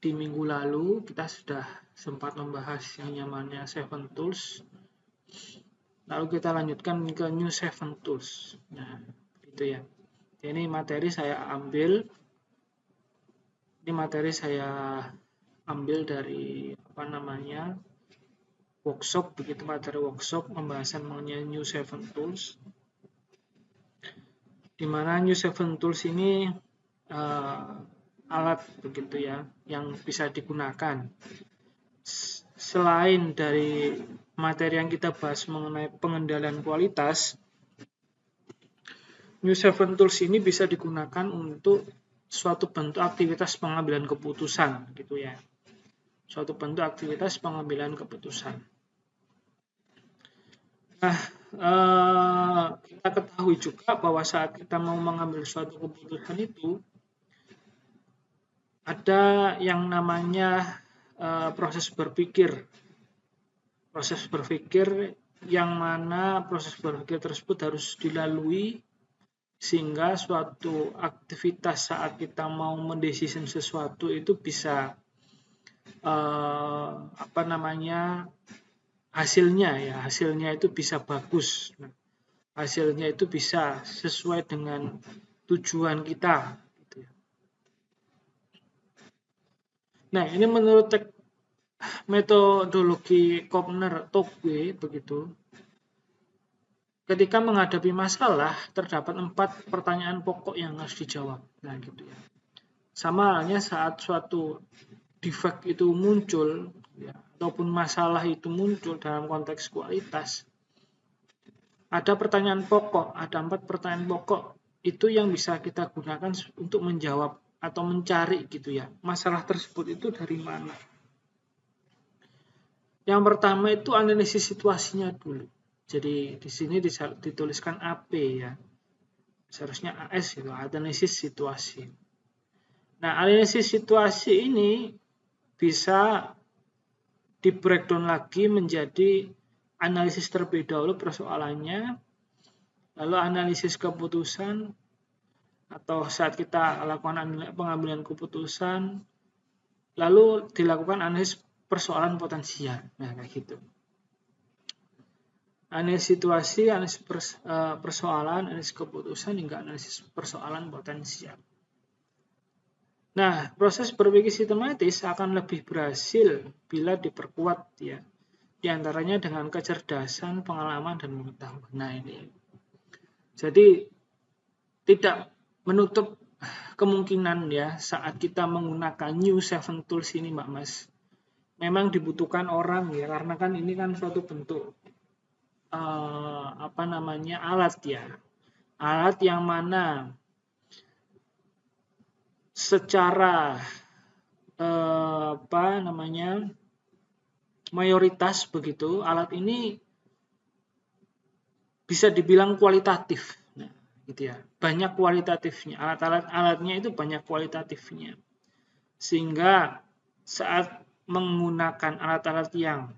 di minggu lalu kita sudah sempat membahas yang namanya 7 tools. Lalu kita lanjutkan ke new 7 tools. Nah, gitu ya. Ini materi saya ambil dari workshop, begitu, materi workshop pembahasan mengenai new 7 tools. Di mana new 7 tools ini alat begitu ya yang bisa digunakan. Selain dari materi yang kita bahas mengenai pengendalian kualitas, new 7 tools ini bisa digunakan untuk suatu bentuk aktivitas pengambilan keputusan gitu ya. Suatu bentuk aktivitas pengambilan keputusan. Nah, kita ketahui juga bahwa saat kita mau mengambil suatu keputusan itu ada yang namanya proses berpikir. Proses berpikir yang mana proses berpikir tersebut harus dilalui sehingga suatu aktivitas saat kita mau mendecision sesuatu itu bisa hasilnya itu bisa bagus. Hasilnya itu bisa sesuai dengan tujuan kita. Nah, ini menurut metodologi Kopner-Togwe begitu. Ketika menghadapi masalah, terdapat 4 pertanyaan pokok yang harus dijawab. Nah, gitu ya. Sama halnya saat suatu defect itu muncul, ya, ataupun masalah itu muncul dalam konteks kualitas, ada pertanyaan pokok, ada 4 pertanyaan pokok itu yang bisa kita gunakan untuk menjawab atau mencari gitu ya, masalah tersebut itu dari mana. Yang pertama itu analisis situasinya dulu. Jadi di sini dituliskan AP ya. Seharusnya AS itu, analisis situasi. Nah, analisis situasi ini bisa di breakdown lagi menjadi analisis terlebih dahulu persoalannya, lalu analisis keputusan atau saat kita lakukan pengambilan keputusan, lalu dilakukan analisis persoalan potensial. Nah, kayak gitu. Analisis situasi, analisis persoalan, analisis keputusan, hingga analisis persoalan potensial. Nah, proses berpikir sistematis akan lebih berhasil bila diperkuat ya. Di antaranya dengan kecerdasan, pengalaman, dan pengetahuan. Nah, ini. Jadi tidak menutup kemungkinan ya saat kita menggunakan new 7 tools ini, Mbak Mas. Memang dibutuhkan orang ya, karena kan ini kan suatu bentuk alat ya. Alat yang mana secara mayoritas begitu, alat ini bisa dibilang kualitatif. Nah, gitu ya. Banyak kualitatifnya. Alatnya itu banyak kualitatifnya. Sehingga saat menggunakan alat-alat yang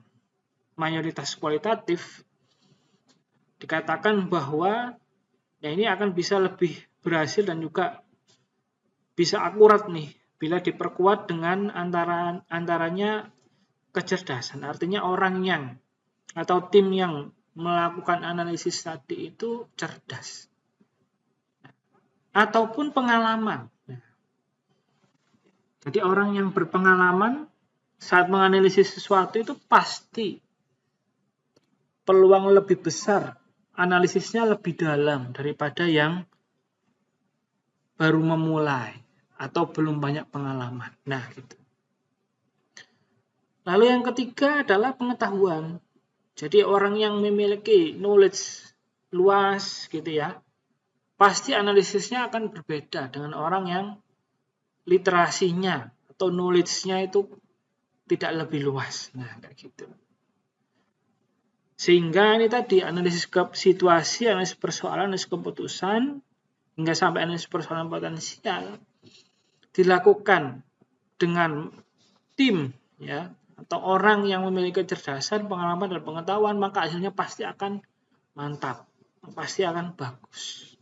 mayoritas kualitatif, dikatakan bahwa ya ini akan bisa lebih berhasil dan juga bisa akurat nih bila diperkuat dengan antaranya kecerdasan. Artinya orang yang atau tim yang melakukan analisis tadi itu cerdas. Ataupun pengalaman. Jadi orang yang berpengalaman saat menganalisis sesuatu itu pasti peluang lebih besar, analisisnya lebih dalam daripada yang baru memulai atau belum banyak pengalaman. Nah, gitu. Lalu yang ketiga adalah pengetahuan. Jadi orang yang memiliki knowledge luas gitu ya, pasti analisisnya akan berbeda dengan orang yang literasinya atau knowledge-nya itu tidak lebih luas. Nah, kayak gitu. Sehingga ini tadi analisis situasi, analisis persoalan, analisis keputusan, hingga sampai analisis persoalan potensial dilakukan dengan tim ya, atau orang yang memiliki kecerdasan, pengalaman, dan pengetahuan, maka hasilnya pasti akan mantap, pasti akan bagus.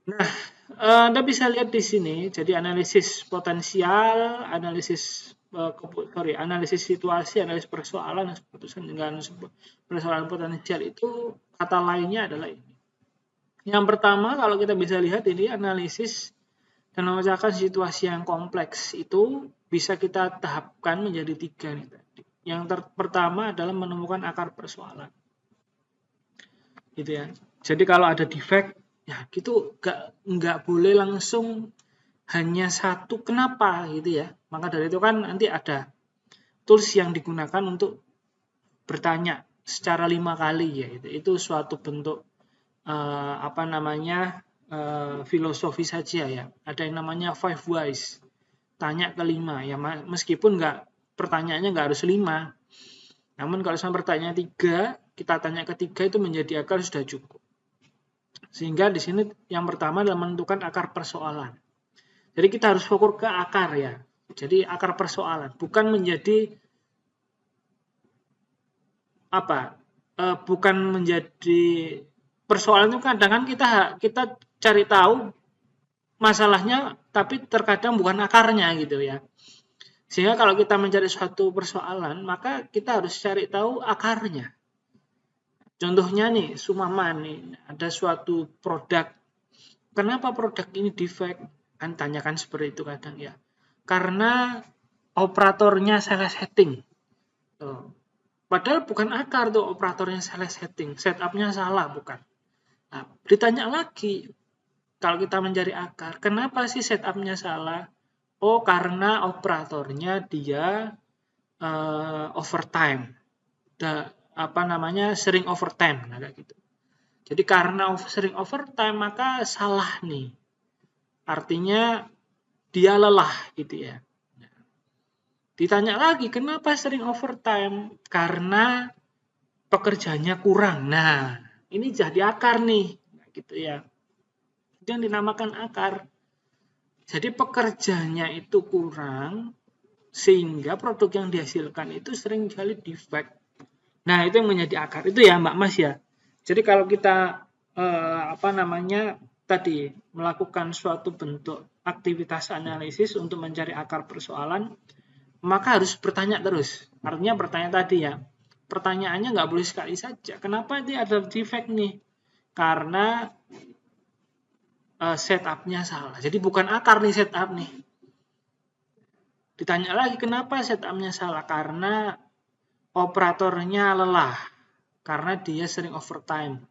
Nah, Anda bisa lihat di sini, jadi analisis potensial, analisis analisis situasi, analisis persoalan, keputusan dengan persoalan potensial itu kata lainnya adalah ini. Yang pertama, kalau kita bisa lihat ini analisis dan memecahkan situasi yang kompleks itu bisa kita tahapkan menjadi 3 nih tadi. Yang pertama adalah menemukan akar persoalan, gitu ya. Jadi kalau ada defect, ya gitu nggak boleh langsung hanya satu kenapa gitu ya. Maka dari itu kan nanti ada tools yang digunakan untuk bertanya secara 5 kali ya. Itu suatu bentuk filosofi saja ya. Ada yang namanya 5 whys. Tanya ke 5 ya, meskipun pertanyaannya nggak harus 5. Namun kalau sama pertanyaan 3, kita tanya ketiga itu menjadi akar sudah cukup. Sehingga di sini yang pertama adalah menentukan akar persoalan. Jadi kita harus fokus ke akar ya. Jadi akar persoalan, bukan menjadi bukan menjadi persoalan itu kadang kan kita cari tahu masalahnya tapi terkadang bukan akarnya gitu ya. Sehingga kalau kita mencari suatu persoalan, maka kita harus cari tahu akarnya. Contohnya nih, Sumama nih, ada suatu produk. Kenapa produk ini defect? Kan tanyakan seperti itu kadang ya. Karena operatornya salah setting. Tuh. Padahal bukan akar tuh operatornya salah setting. Setupnya salah, bukan. Nah, ditanya lagi, kalau kita mencari akar, kenapa sih setupnya salah? Oh, karena operatornya dia overtime. Sering overtime, nah kayak gitu. Jadi karena sering overtime maka salah nih. Artinya dia lelah gitu ya. Ditanya lagi, kenapa sering overtime? Karena pekerjaannya kurang. Nah, ini jadi akar nih, gitu ya. Itu yang dinamakan akar. Jadi pekerjaannya itu kurang, sehingga produk yang dihasilkan itu sering kali defect. Nah, itu yang menjadi akar. Itu ya, Mbak Mas ya. Jadi kalau kita tadi melakukan suatu bentuk aktivitas analisis untuk mencari akar persoalan, maka harus bertanya terus. Artinya bertanya tadi ya. Pertanyaannya nggak boleh sekali saja. Kenapa ini ada defect nih? Karena setupnya salah. Jadi bukan akar nih setup nih. Ditanya lagi kenapa setupnya salah? Karena operatornya lelah. Karena dia sering overtime.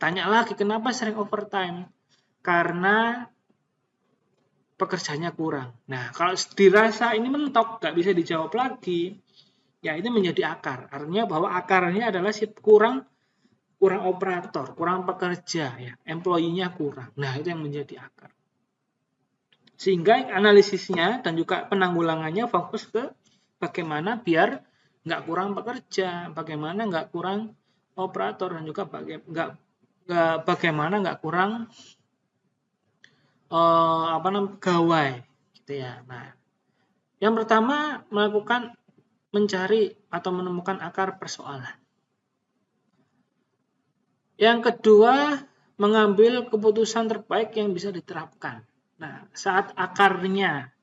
Tanya lagi kenapa sering overtime? Karena pekerjaannya kurang. Nah, kalau dirasa ini mentok, nggak bisa dijawab lagi, ya itu menjadi akar. Artinya bahwa akarnya adalah kurang operator, kurang pekerja, ya, employee-nya kurang. Nah, itu yang menjadi akar. Sehingga analisisnya dan juga penanggulangannya fokus ke bagaimana biar nggak kurang pekerja, bagaimana nggak kurang operator, dan juga bagaimana nggak kurang gawai, gitu ya. Nah, yang pertama mencari atau menemukan akar persoalan. Yang kedua, mengambil keputusan terbaik yang bisa diterapkan. Nah, saat akarnya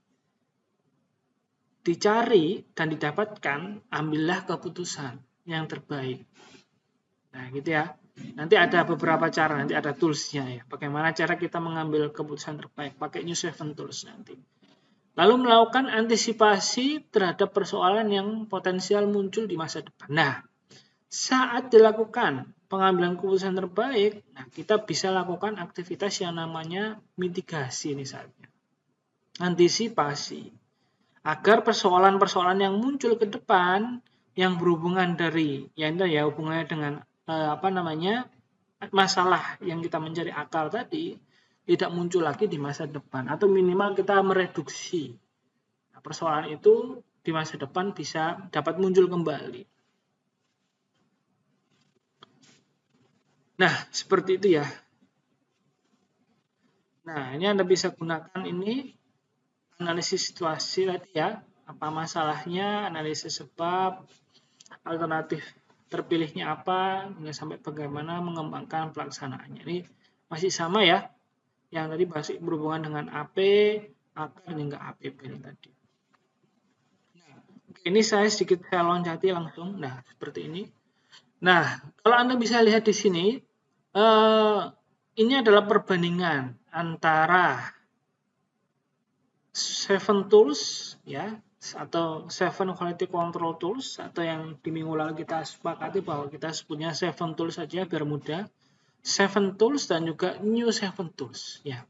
dicari dan didapatkan, ambillah keputusan yang terbaik. Nah, gitu ya. Nanti ada beberapa cara, nanti ada tools-nya ya. Bagaimana cara kita mengambil keputusan terbaik, pakai New 7 Tools nanti. Lalu melakukan antisipasi terhadap persoalan yang potensial muncul di masa depan. Nah, saat dilakukan pengambilan keputusan terbaik, nah kita bisa lakukan aktivitas yang namanya mitigasi misalnya. Antisipasi. Agar persoalan-persoalan yang muncul ke depan yang berhubungan hubungannya dengan masalah yang kita mencari akal tadi tidak muncul lagi di masa depan, atau minimal kita mereduksi persoalan itu di masa depan bisa dapat muncul kembali. Nah, seperti itu ya. Nah, ini Anda bisa gunakan ini analisis situasi tadi ya, apa masalahnya, analisis sebab, alternatif terpilihnya apa, hingga sampai bagaimana mengembangkan pelaksanaannya. Ini masih sama ya. yang tadi masih berhubungan dengan AP, akar hingga APB ini tadi. Nah, ini saya sedikit loncati langsung. Nah, seperti ini. Nah, kalau Anda bisa lihat di sini, ini adalah perbandingan antara 7 tools ya, atau 7 quality control tools, atau yang di minggu lalu kita sepakati bahwa kita punya 7 tools saja biar mudah. 7 tools dan juga new 7 tools ya.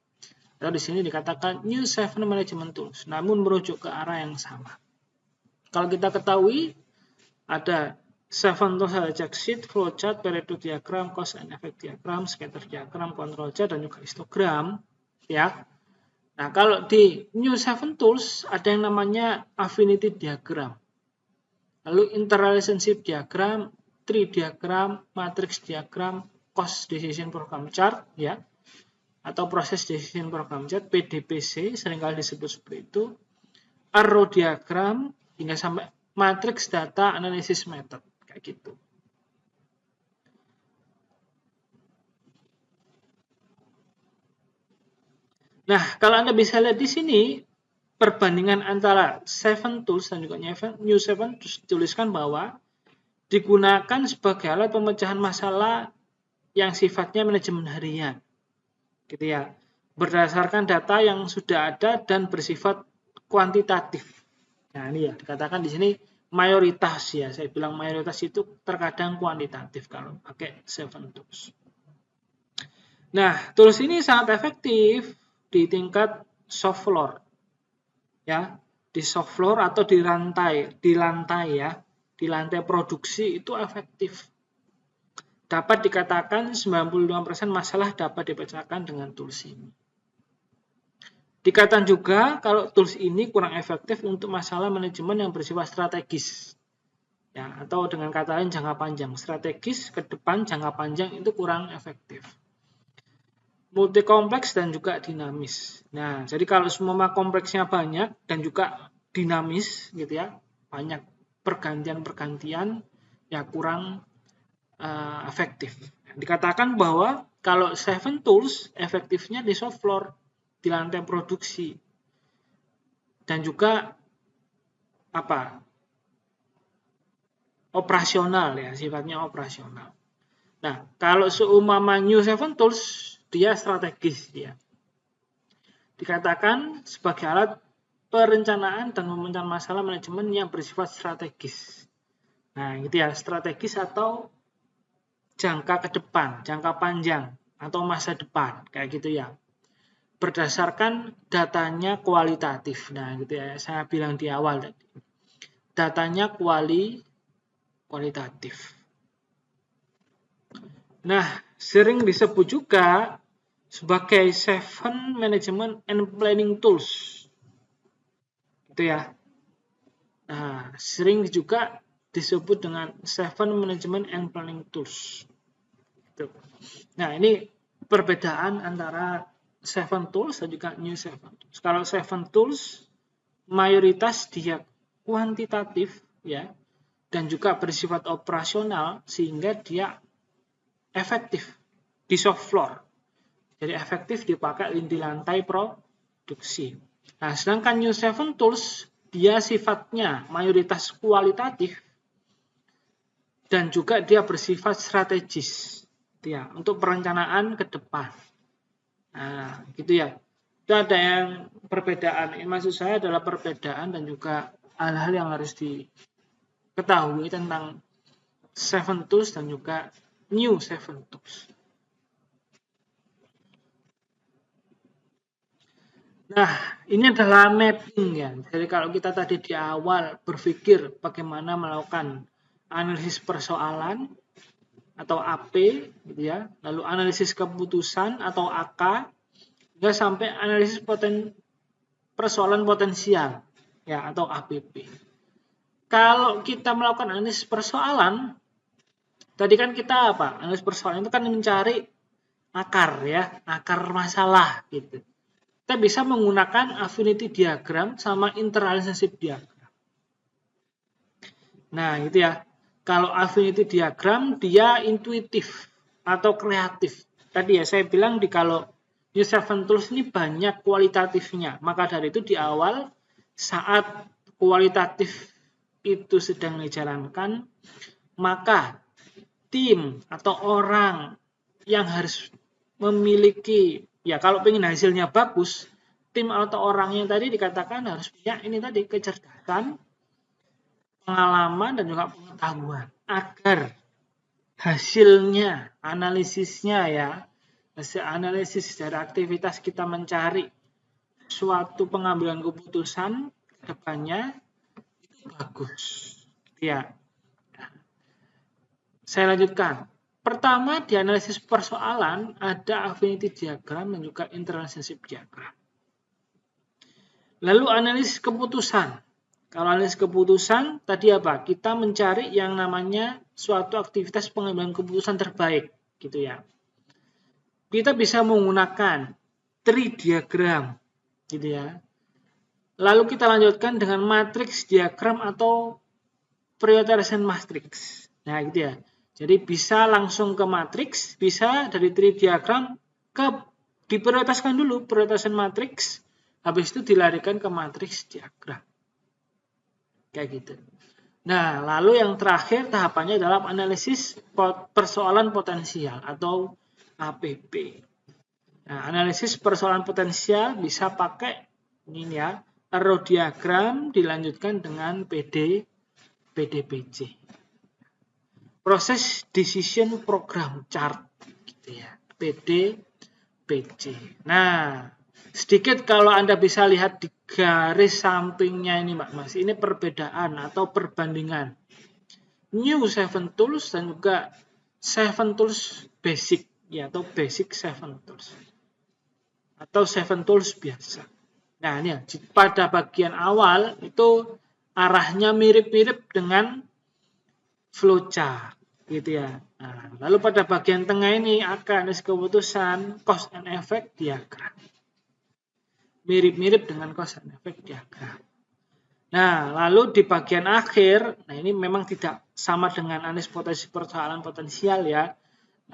Atau di sini dikatakan new 7 management tools, namun merujuk ke arah yang sama. Kalau kita ketahui ada 7 tools, ada check sheet, flowchart, Pareto diagram, cause and effect diagram, scatter diagram, control chart, dan juga histogram ya. Nah, kalau di New 7 Tools ada yang namanya affinity diagram. Lalu interrelationship diagram, tree diagram, matrix diagram, cost decision program chart ya. Atau proses decision program chart, PDPC seringkali disebut seperti itu. Arrow diagram hingga sampai matrix data analysis method kayak gitu. Nah, kalau Anda bisa lihat di sini, perbandingan antara 7 tools dan juga new 7 tuliskan bahwa digunakan sebagai alat pemecahan masalah yang sifatnya manajemen harian. Gitu ya. Berdasarkan data yang sudah ada dan bersifat kuantitatif. Nah, ini ya, dikatakan di sini mayoritas ya. Saya bilang mayoritas itu terkadang kuantitatif kalau pakai 7 tools. Nah, tools ini sangat efektif di tingkat shop floor, ya, di shop floor atau di lantai ya, di lantai produksi itu efektif. Dapat dikatakan 95% masalah dapat dipecahkan dengan tools ini. Dikatakan juga kalau tools ini kurang efektif untuk masalah manajemen yang bersifat strategis, ya, atau dengan kata lain jangka panjang. Strategis ke depan jangka panjang itu kurang efektif. Multi kompleks dan juga dinamis. Nah, jadi kalau semua kompleksnya banyak dan juga dinamis gitu ya, banyak pergantian-pergantian, ya kurang efektif. Dikatakan bahwa kalau 7 tools efektifnya di shop floor, di lantai produksi, dan juga operasional ya, sifatnya operasional. Nah, kalau seumpama new 7 tools dia strategis ya. Dikatakan sebagai alat perencanaan dan pemecahan masalah manajemen yang bersifat strategis. Nah, gitu ya, strategis atau jangka ke depan, jangka panjang atau masa depan, kayak gitu ya. Berdasarkan datanya kualitatif. Nah, gitu ya, saya bilang di awal tadi. Datanya kualitatif. Nah, sering disebut juga sebagai 7 Management and Planning Tools. Gitu ya. Nah, sering juga disebut dengan 7 Management and Planning Tools. Gitu. Nah, ini perbedaan antara 7 Tools dan juga New 7 Tools. Kalau 7 Tools, mayoritas dia kuantitatif ya, dan juga bersifat operasional sehingga dia efektif di shop floor. Jadi efektif dipakai di lantai produksi. Nah, sedangkan New 7 Tools dia sifatnya mayoritas kualitatif dan juga dia bersifat strategis ya, untuk perencanaan ke depan. Nah, gitu ya. Itu ada yang perbedaan. Ini maksud saya adalah perbedaan dan juga hal-hal yang harus diketahui tentang 7 Tools dan juga New 7 Tools. Nah, ini adalah mapping ya. Jadi kalau kita tadi di awal berpikir bagaimana melakukan analisis persoalan atau AP gitu ya, lalu analisis keputusan atau AK, hingga sampai analisis persoalan potensial ya atau APP. Kalau kita melakukan analisis persoalan, tadi kan kita analisis persoalan itu kan mencari akar ya, akar masalah gitu. Kita bisa menggunakan affinity diagram sama interrelationship diagram. Nah, gitu ya. Kalau affinity diagram dia intuitif atau kreatif. Tadi ya saya bilang kalau New 7 Tools ini banyak kualitatifnya. Maka dari itu di awal saat kualitatif itu sedang dijalankan, maka tim atau orang yang harus memiliki, ya kalau ingin hasilnya bagus, tim atau orang yang tadi dikatakan harus punya ini tadi, kecerdasan, pengalaman, dan juga pengetahuan. Agar hasilnya, analisisnya ya, hasil analisis dari aktivitas kita mencari suatu pengambilan keputusan ke depannya itu bagus. Ya. Saya lanjutkan. Pertama, di analisis persoalan ada affinity diagram dan juga interrelationship diagram. Lalu analisis keputusan. Kalau analisis keputusan, tadi apa? Kita mencari yang namanya suatu aktivitas pengambilan keputusan terbaik, gitu ya. Kita bisa menggunakan tree diagram, gitu ya. Lalu kita lanjutkan dengan matrix diagram atau prioritization matrix. Nah, gitu ya. Jadi bisa langsung ke matrix, bisa dari tree diagram ke diprioritaskan dulu prioritization matrix, habis itu dilarikan ke matrix diagram. Kayak gitu. Nah, lalu yang terakhir tahapannya dalam analisis persoalan potensial atau APP. Nah, analisis persoalan potensial bisa pakai ini ya, arrow diagram dilanjutkan dengan PDBC. Proses decision program chart gitu ya, PDBC. Nah, sedikit kalau Anda bisa lihat di garis sampingnya ini Mbak Mas, ini perbedaan atau perbandingan New 7 Tools dan juga 7 Tools Basic ya, atau Basic 7 Tools atau 7 Tools biasa. Nah, ini ya, pada bagian awal itu arahnya mirip-mirip dengan flowchart gitu ya. Nah, lalu pada bagian tengah ini akan ada keputusan cause and effect diagram. Mirip-mirip dengan cause and effect diagram. Nah, lalu di bagian akhir, nah ini memang tidak sama dengan analisis potensi persoalan potensial ya.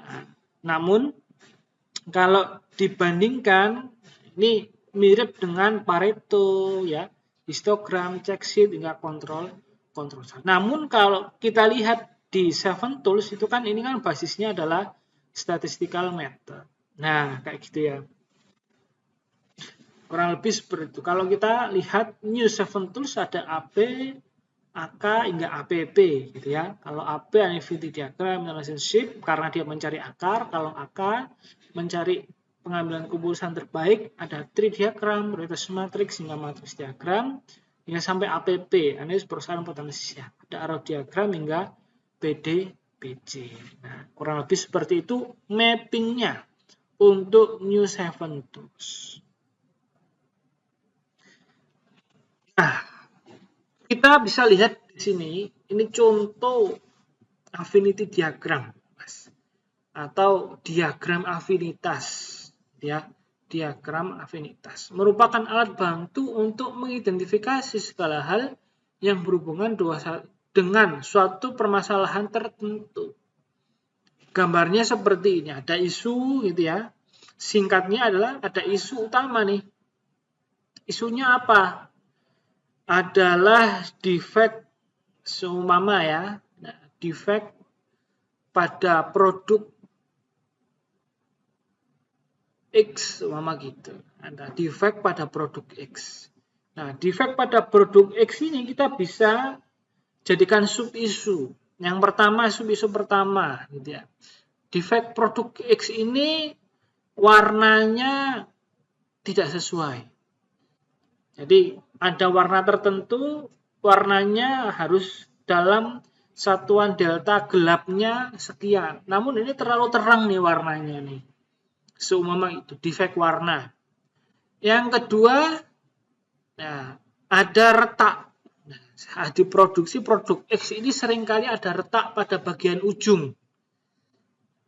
Nah, namun kalau dibandingkan ini mirip dengan Pareto ya, histogram, check sheet hingga kontrol. Namun kalau kita lihat di 7 Tools itu kan ini kan basisnya adalah statistical method. Nah, kayak gitu ya. Kurang lebih seperti itu. Kalau kita lihat New 7 Tools ada AP, AK hingga APP gitu ya. Kalau AP affinity diagram relationship karena dia mencari akar, kalau AK mencari pengambilan keputusan terbaik, ada tree diagram, prioritas matrix hingga matrix diagram, hingga sampai APP, analisis persoalan potensial. Ada arrow diagram hingga PDBC. Nah, kurang lebih seperti itu mappingnya untuk New 7 Tools. Nah, kita bisa lihat di sini, ini contoh affinity diagram, Mas. Atau diagram afinitas, ya. Diagram afinitas merupakan alat bantu untuk mengidentifikasi segala hal yang berhubungan dengan suatu permasalahan tertentu. Gambarnya seperti ini, ada isu gitu ya. Singkatnya adalah ada isu utama nih. Isunya apa? Adalah defect seumpama ya. Nah, defect pada produk X umpama gitu. Ada defect pada produk X. Nah, defect pada produk X ini kita bisa jadikan sub-isu. Yang pertama, sub-isu pertama gitu ya. Defect produk X ini warnanya tidak sesuai. Jadi ada warna tertentu, warnanya harus dalam satuan delta gelapnya sekian. Namun ini terlalu terang nih warnanya nih. Seumpama itu defect warna. Yang kedua, nah, ada retak. Nah, diproduksi produk X ini seringkali ada retak pada bagian ujung.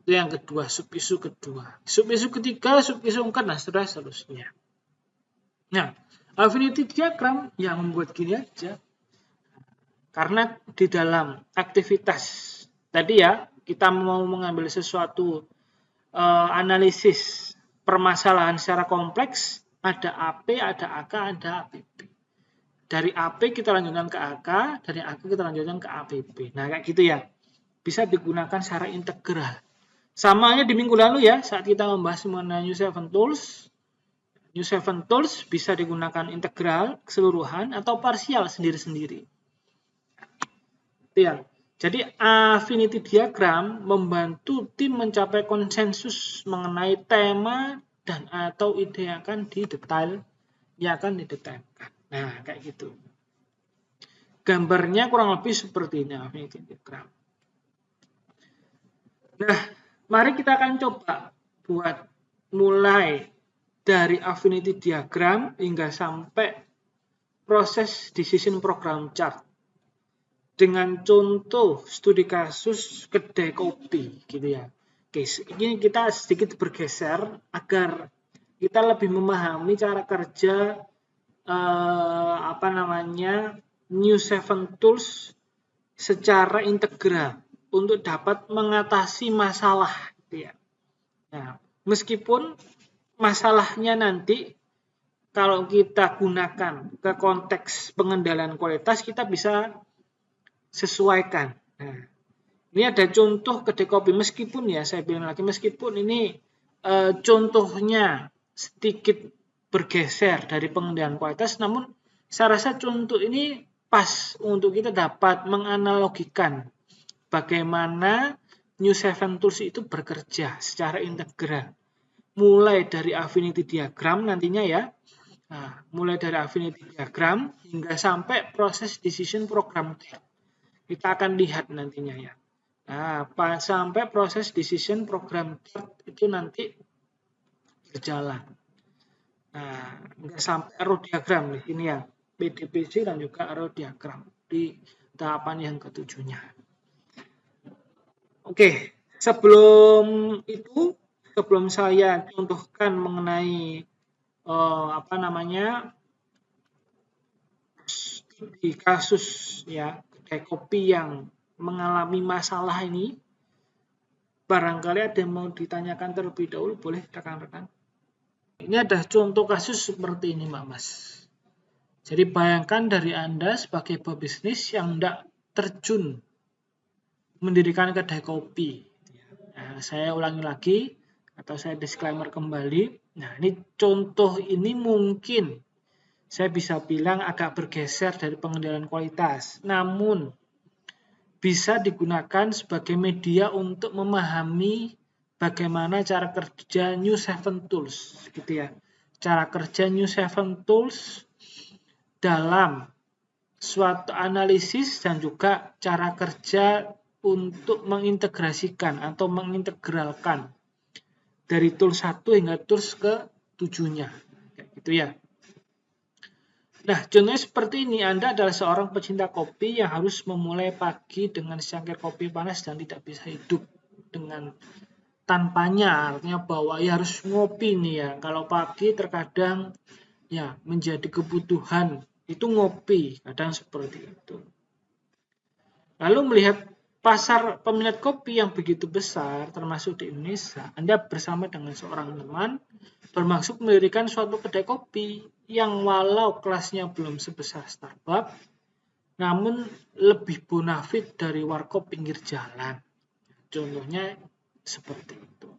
Itu yang kedua, sub-isu kedua. Sub-isu ketiga, sub-isu keempat, nah seterusnya. Nah, affinity diagram yang membuat gini aja. Karena di dalam aktivitas tadi ya, kita mau mengambil sesuatu analisis permasalahan secara kompleks, ada AP, ada AK, ada APB. Dari AP kita lanjutkan ke AK, dari AK kita lanjutkan ke APB. Nah, kayak gitu ya. Bisa digunakan secara integral. Sama aja di minggu lalu ya, saat kita membahas mengenai New 7 Tools. New 7 Tools bisa digunakan integral, keseluruhan, atau parsial sendiri-sendiri. Itu ya. Jadi affinity diagram membantu tim mencapai konsensus mengenai tema dan atau ide yang akan didetailkan. Nah, kayak gitu. Gambarnya kurang lebih seperti ini affinity diagram. Nah, mari kita akan coba buat mulai dari affinity diagram hingga sampai proses decision program chart dengan contoh studi kasus kedai kopi gitu ya. Oke, ini kita sedikit bergeser agar kita lebih memahami cara kerja New 7 Tools secara integral untuk dapat mengatasi masalah gitu ya. Nah, meskipun masalahnya nanti kalau kita gunakan ke konteks pengendalian kualitas kita bisa sesuaikan. Nah, ini ada contoh kedai kopi meskipun ya saya bilang lagi meskipun ini contohnya sedikit bergeser dari pengendalian kualitas, namun saya rasa contoh ini pas untuk kita dapat menganalogikan bagaimana New 7 Tools itu bekerja secara integral. Mulai dari affinity diagram nantinya ya. Nah, mulai dari affinity diagram hingga sampai proses decision program. Kita akan lihat nantinya ya. Nah, sampai proses decision program itu nanti berjalan. Nah, nggak sampai arrow diagram nih, ini ya, PDPC dan juga arrow diagram di tahapan yang ketujuhnya. Oke, sebelum saya contohkan mengenai di kasus ya kedai kopi yang mengalami masalah ini, barangkali ada yang mau ditanyakan terlebih dahulu, boleh rekan-rekan. Ini ada contoh kasus seperti ini, Mbak Mas. Jadi bayangkan dari Anda sebagai pebisnis yang tidak terjun mendirikan kedai kopi. Nah, saya ulangi lagi atau saya disclaimer kembali. Nah, ini contoh ini mungkin saya bisa bilang agak bergeser dari pengendalian kualitas. Namun bisa digunakan sebagai media untuk memahami bagaimana cara kerja New 7 Tools gitu ya. Cara kerja New 7 Tools dalam suatu analisis dan juga cara kerja untuk mengintegrasikan atau mengintegralkan dari tools 1 hingga tools ke 7-nya. Gitu ya. Nah, contohnya seperti ini, Anda adalah seorang pecinta kopi yang harus memulai pagi dengan secangkir kopi panas dan tidak bisa hidup dengan tanpanya. Artinya bahwa ya harus ngopi nih ya. Kalau pagi terkadang ya menjadi kebutuhan itu ngopi, kadang seperti itu. Lalu melihat pasar peminat kopi yang begitu besar, termasuk di Indonesia, Anda bersama dengan seorang teman bermaksud mendirikan suatu kedai kopi yang walau kelasnya belum sebesar Starbucks, namun lebih bonafit dari warkop pinggir jalan. Contohnya seperti itu.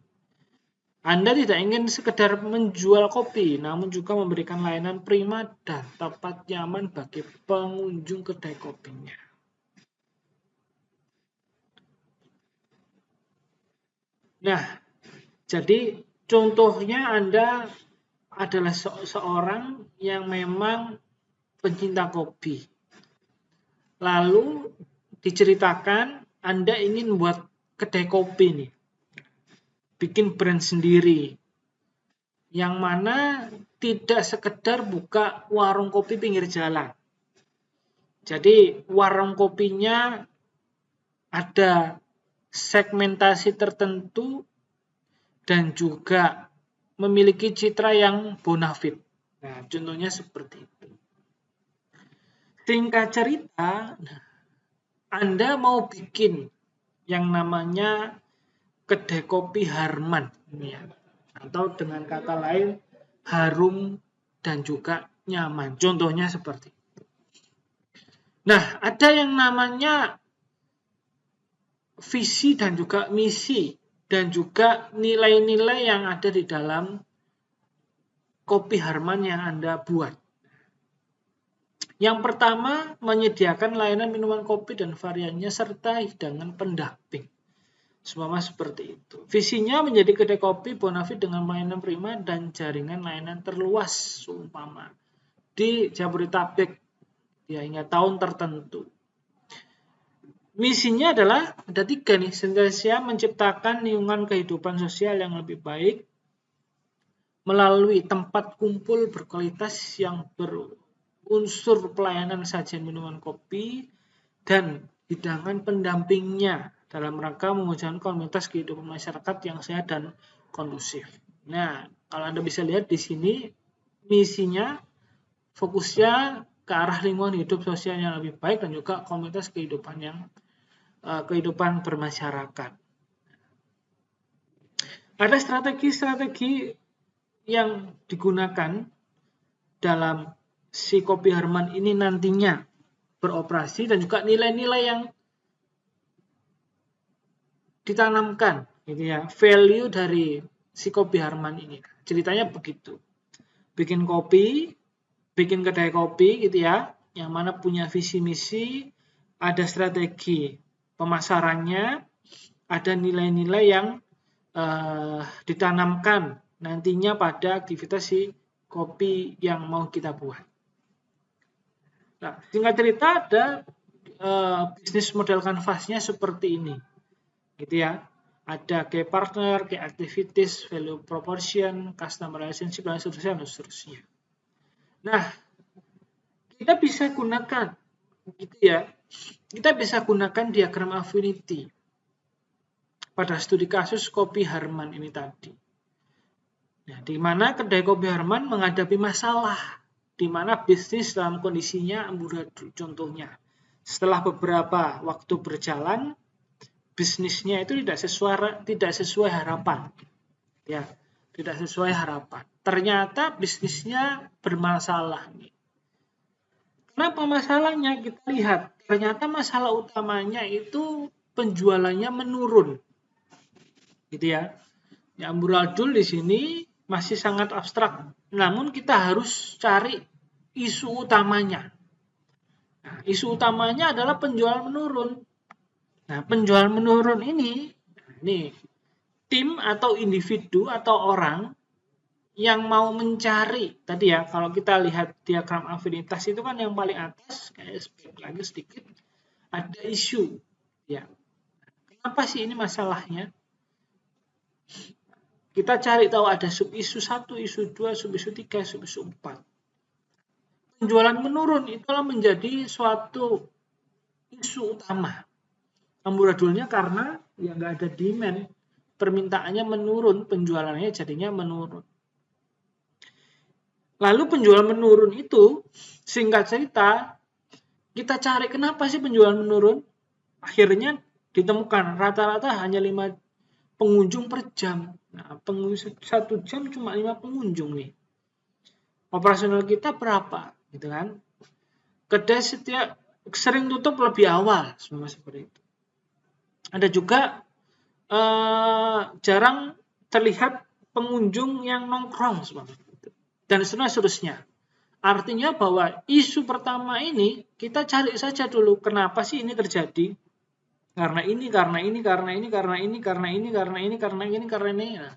Anda tidak ingin sekedar menjual kopi, namun juga memberikan layanan prima dan tempat nyaman bagi pengunjung kedai kopinya. Nah, jadi contohnya Anda adalah seorang yang memang pencinta kopi. Lalu diceritakan Anda ingin buat kedai kopi nih. Bikin brand sendiri. Yang mana tidak sekedar buka warung kopi pinggir jalan. Jadi warung kopinya ada segmentasi tertentu dan juga memiliki citra yang bonafit. Nah, contohnya seperti itu. Singkat cerita, Anda mau bikin yang namanya kedai kopi Harman. Atau dengan kata lain, harum dan juga nyaman. Contohnya seperti itu. Nah, ada yang namanya visi dan juga misi dan juga nilai-nilai yang ada di dalam kopi Harman yang Anda buat. Yang pertama, menyediakan layanan minuman kopi dan variannya serta hidangan pendamping. Seumpama seperti itu. Visinya menjadi kedai kopi Bonafit dengan layanan prima dan jaringan layanan terluas seumpama di Jabodetabek ya hingga tahun tertentu. Misinya adalah ada 3 nih, senantiasa menciptakan lingkungan kehidupan sosial yang lebih baik melalui tempat kumpul berkualitas yang berunsur pelayanan sajian minuman kopi dan hidangan pendampingnya dalam rangka mewujudkan komunitas kehidupan masyarakat yang sehat dan kondusif. Nah, kalau Anda bisa lihat di sini misinya fokusnya ke arah lingkungan hidup sosial yang lebih baik dan juga komunitas kehidupan bermasyarakat. Ada strategi-strategi yang digunakan dalam si Kopi Harman ini nantinya beroperasi dan juga nilai-nilai yang ditanamkan gitu ya, value dari si Kopi Harman ini. Ceritanya begitu. Bikin kopi, bikin kedai kopi gitu ya, yang mana punya visi misi, ada strategi pemasarannya, ada nilai-nilai yang ditanamkan nantinya pada aktivitas si kopi yang mau kita buat. Nah, singkat cerita ada bisnis model kanvasnya seperti ini. Gitu ya. Ada key partner, key activities, value proportion, customer relationship, dan seterusnya. Nah, kita bisa gunakan gitu ya. Kita bisa gunakan diagram affinity pada studi kasus Kopi Harman ini tadi. Nah, di mana kedai Kopi Harman menghadapi masalah di mana bisnis dalam kondisinya amburadul. Contohnya, setelah beberapa waktu berjalan, bisnisnya itu tidak sesuai harapan. Ya, tidak sesuai harapan. Ternyata bisnisnya bermasalah nih. Kenapa masalahnya? Kita lihat, ternyata masalah utamanya itu penjualannya menurun. Gitu ya. Ya, amburadul di sini masih sangat abstrak. Namun kita harus cari isu utamanya. Nah, isu utamanya adalah penjualan menurun. Nah, penjualan menurun ini tim atau individu atau orang yang mau mencari, tadi ya, kalau kita lihat diagram afinitas itu kan yang paling atas, kayak speak lagi sedikit, ada isu. Ya. Kenapa sih ini masalahnya? Kita cari tahu ada sub isu 1, isu 2, sub isu 3, sub isu 4. Penjualan menurun itulah menjadi suatu isu utama. Amburadulnya karena ya nggak ada demand, permintaannya menurun, penjualannya jadinya menurun. Lalu penjualan menurun itu, singkat cerita, kita cari kenapa sih penjualan menurun? Akhirnya ditemukan rata-rata hanya 5 pengunjung per jam. Nah, 1 jam cuma 5 pengunjung nih. Operasional kita berapa? Gitu kan? Kedai sering tutup lebih awal, semua seperti itu. Ada juga jarang terlihat pengunjung yang nongkrong seperti itu. Dan seterusnya. Artinya bahwa isu pertama ini kita cari saja dulu kenapa sih ini terjadi. Karena ini. Nah,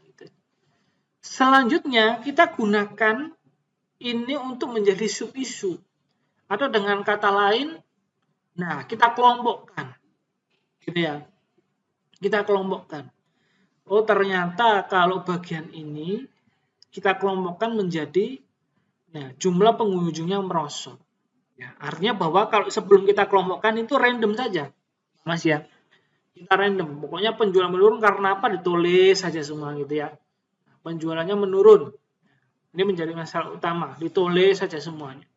gitu. Selanjutnya kita gunakan ini untuk menjadi sub-isu. Atau dengan kata lain, nah kita kelompokkan. Gitu ya. Kita kelompokkan. Oh, ternyata kalau bagian ini kita kelompokkan menjadi jumlah pengunjungnya merosot. Ya, artinya bahwa kalau sebelum kita kelompokkan itu random saja. Mas ya. Kita random. Pokoknya penjualan menurun karena apa? Ditulis saja semua gitu ya. Penjualannya menurun. Ini menjadi masalah utama. Ditulis saja semuanya.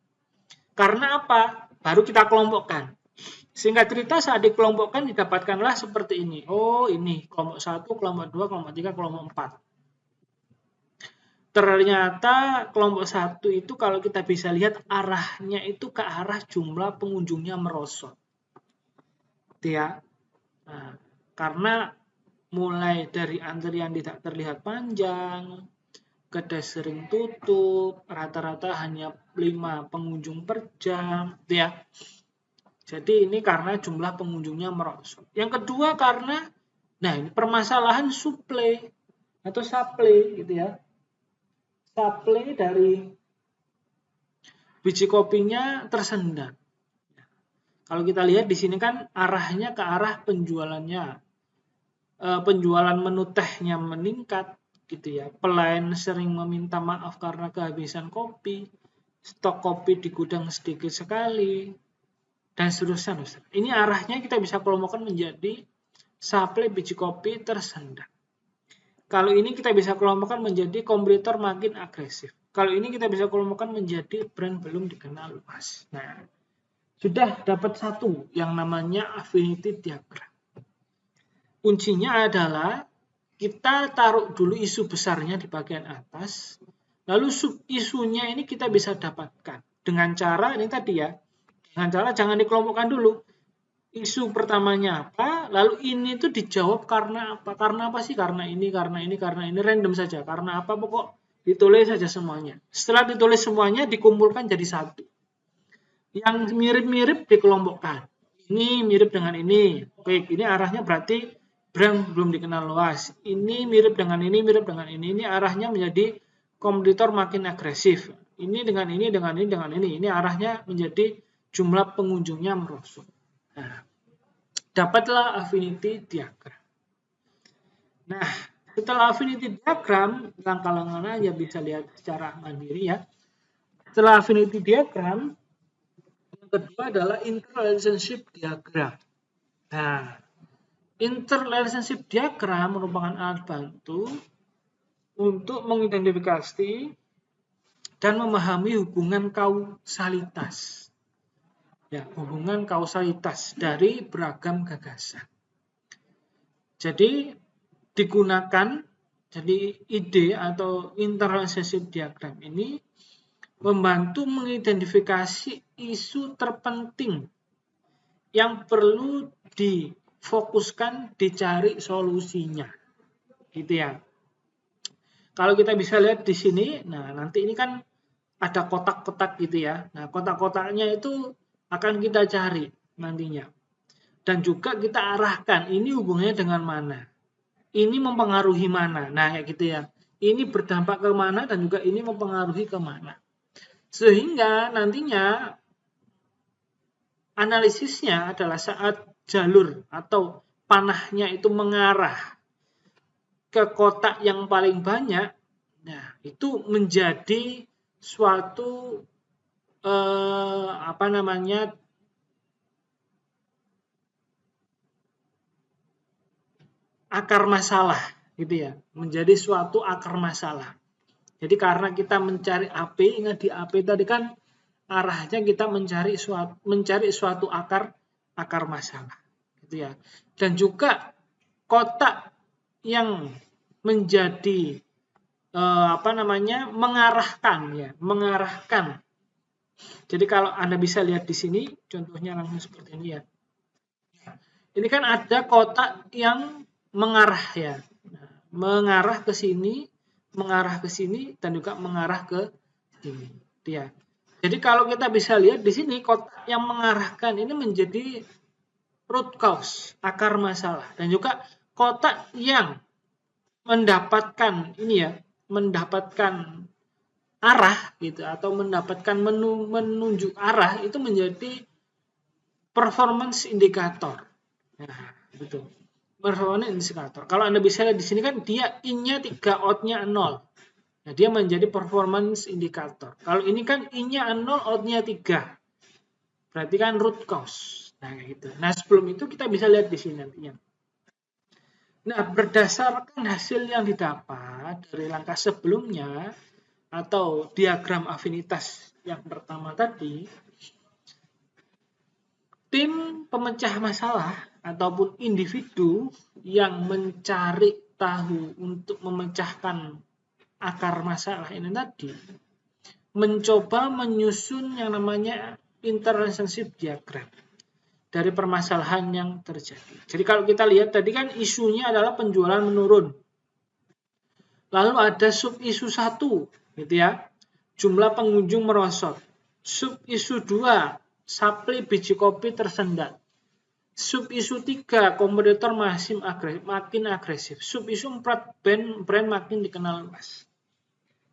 Karena apa? Baru kita kelompokkan. Singkat cerita saat dikelompokkan didapatkanlah seperti ini. Oh ini kelompok 1, kelompok 2, kelompok 3, kelompok 4. ternyata kelompok 1 itu kalau kita bisa lihat arahnya itu ke arah jumlah pengunjungnya merosot. Gitu ya. Nah, karena mulai dari antrian tidak terlihat panjang, kedai sering tutup, rata-rata hanya 5 pengunjung per jam, gitu ya. Jadi ini karena jumlah pengunjungnya merosot. Yang kedua karena, nah ini permasalahan supply atau supply gitu ya. Supply dari biji kopinya tersendat. Kalau kita lihat di sini kan arahnya ke arah penjualannya. Penjualan menu tehnya meningkat gitu ya. Pelayan sering meminta maaf karena kehabisan kopi. Stok kopi di gudang sedikit sekali. Dan seterusnya. Ini arahnya kita bisa kelompokkan menjadi supply biji kopi tersendat. Kalau ini kita bisa kelompokkan menjadi kompetitor makin agresif. Kalau ini kita bisa kelompokkan menjadi brand belum dikenal luas. Nah, sudah dapat satu yang namanya affinity diagram. Kuncinya adalah kita taruh dulu isu besarnya di bagian atas, lalu sub isunya ini kita bisa dapatkan dengan cara ini tadi ya. Dengan cara jangan dikelompokkan dulu. Isu pertamanya apa, lalu ini tuh dijawab karena apa? Karena apa sih? Karena ini, random saja. Karena apa? Pokok ditulis saja semuanya. Setelah ditulis semuanya, dikumpulkan jadi satu. Yang mirip-mirip dikelompokkan. Ini mirip dengan ini. Oke, ini arahnya berarti brand belum dikenal luas. Ini mirip dengan ini, mirip dengan ini. Ini arahnya menjadi kompetitor makin agresif. Ini dengan ini, dengan ini, dengan ini. Ini arahnya menjadi jumlah pengunjungnya merosot. Nah, dapatlah affinity diagram. Nah, setelah affinity diagram, langkah-langkahnya aja bisa lihat secara mandiri ya. Setelah affinity diagram, yang kedua adalah interrelationship diagram. Nah, interrelationship diagram merupakan alat bantu untuk mengidentifikasi dan memahami hubungan kausalitas. Ya, hubungan kausalitas dari beragam gagasan. Jadi digunakan, jadi ide atau interrelationship diagram ini membantu mengidentifikasi isu terpenting yang perlu difokuskan, dicari solusinya. Gitu ya. Kalau kita bisa lihat di sini, nah nanti ini kan ada kotak-kotak gitu ya. Nah, kotak-kotaknya itu akan kita cari nantinya. Dan juga kita arahkan, ini hubungannya dengan mana. Ini mempengaruhi mana. Nah, kayak gitu ya. Ini berdampak ke mana dan juga ini mempengaruhi ke mana. Sehingga nantinya analisisnya adalah saat jalur atau panahnya itu mengarah ke kotak yang paling banyak, nah itu menjadi suatu akar masalah gitu ya, menjadi suatu akar masalah. Jadi karena kita mencari AP, ingat di AP tadi kan arahnya kita mencari suatu akar masalah gitu ya. Dan juga kotak yang menjadi mengarahkan. Jadi kalau Anda bisa lihat di sini, contohnya langsung seperti ini ya. Ini kan ada kotak yang mengarah ya. Mengarah ke sini, dan juga mengarah ke sini. Ya. Jadi kalau kita bisa lihat di sini, kotak yang mengarahkan ini menjadi root cause, akar masalah. Dan juga kotak yang mendapatkan arah gitu atau mendapatkan menunjuk arah itu menjadi performance indikator. Nah, betul. Performance indikator. Kalau Anda bisa lihat di sini kan dia in-nya 3, out-nya 0. Nah, dia menjadi performance indikator. Kalau ini kan in-nya 0, out-nya 3. Berarti kan root cause. Nah, gitu. Nah, sebelum itu kita bisa lihat di sini nantinya. Nah, berdasarkan hasil yang didapat dari langkah sebelumnya atau diagram afinitas yang pertama tadi, tim pemecah masalah ataupun individu yang mencari tahu untuk memecahkan akar masalah ini tadi, mencoba menyusun yang namanya interrelationship diagram dari permasalahan yang terjadi. Jadi kalau kita lihat tadi kan isunya adalah penjualan menurun. Lalu ada sub isu 1, gitu ya. Jumlah pengunjung merosot. Sub isu 2, supply biji kopi tersendat. Sub isu 3, kompetitor makin agresif. Sub isu 4, brand makin dikenal luas.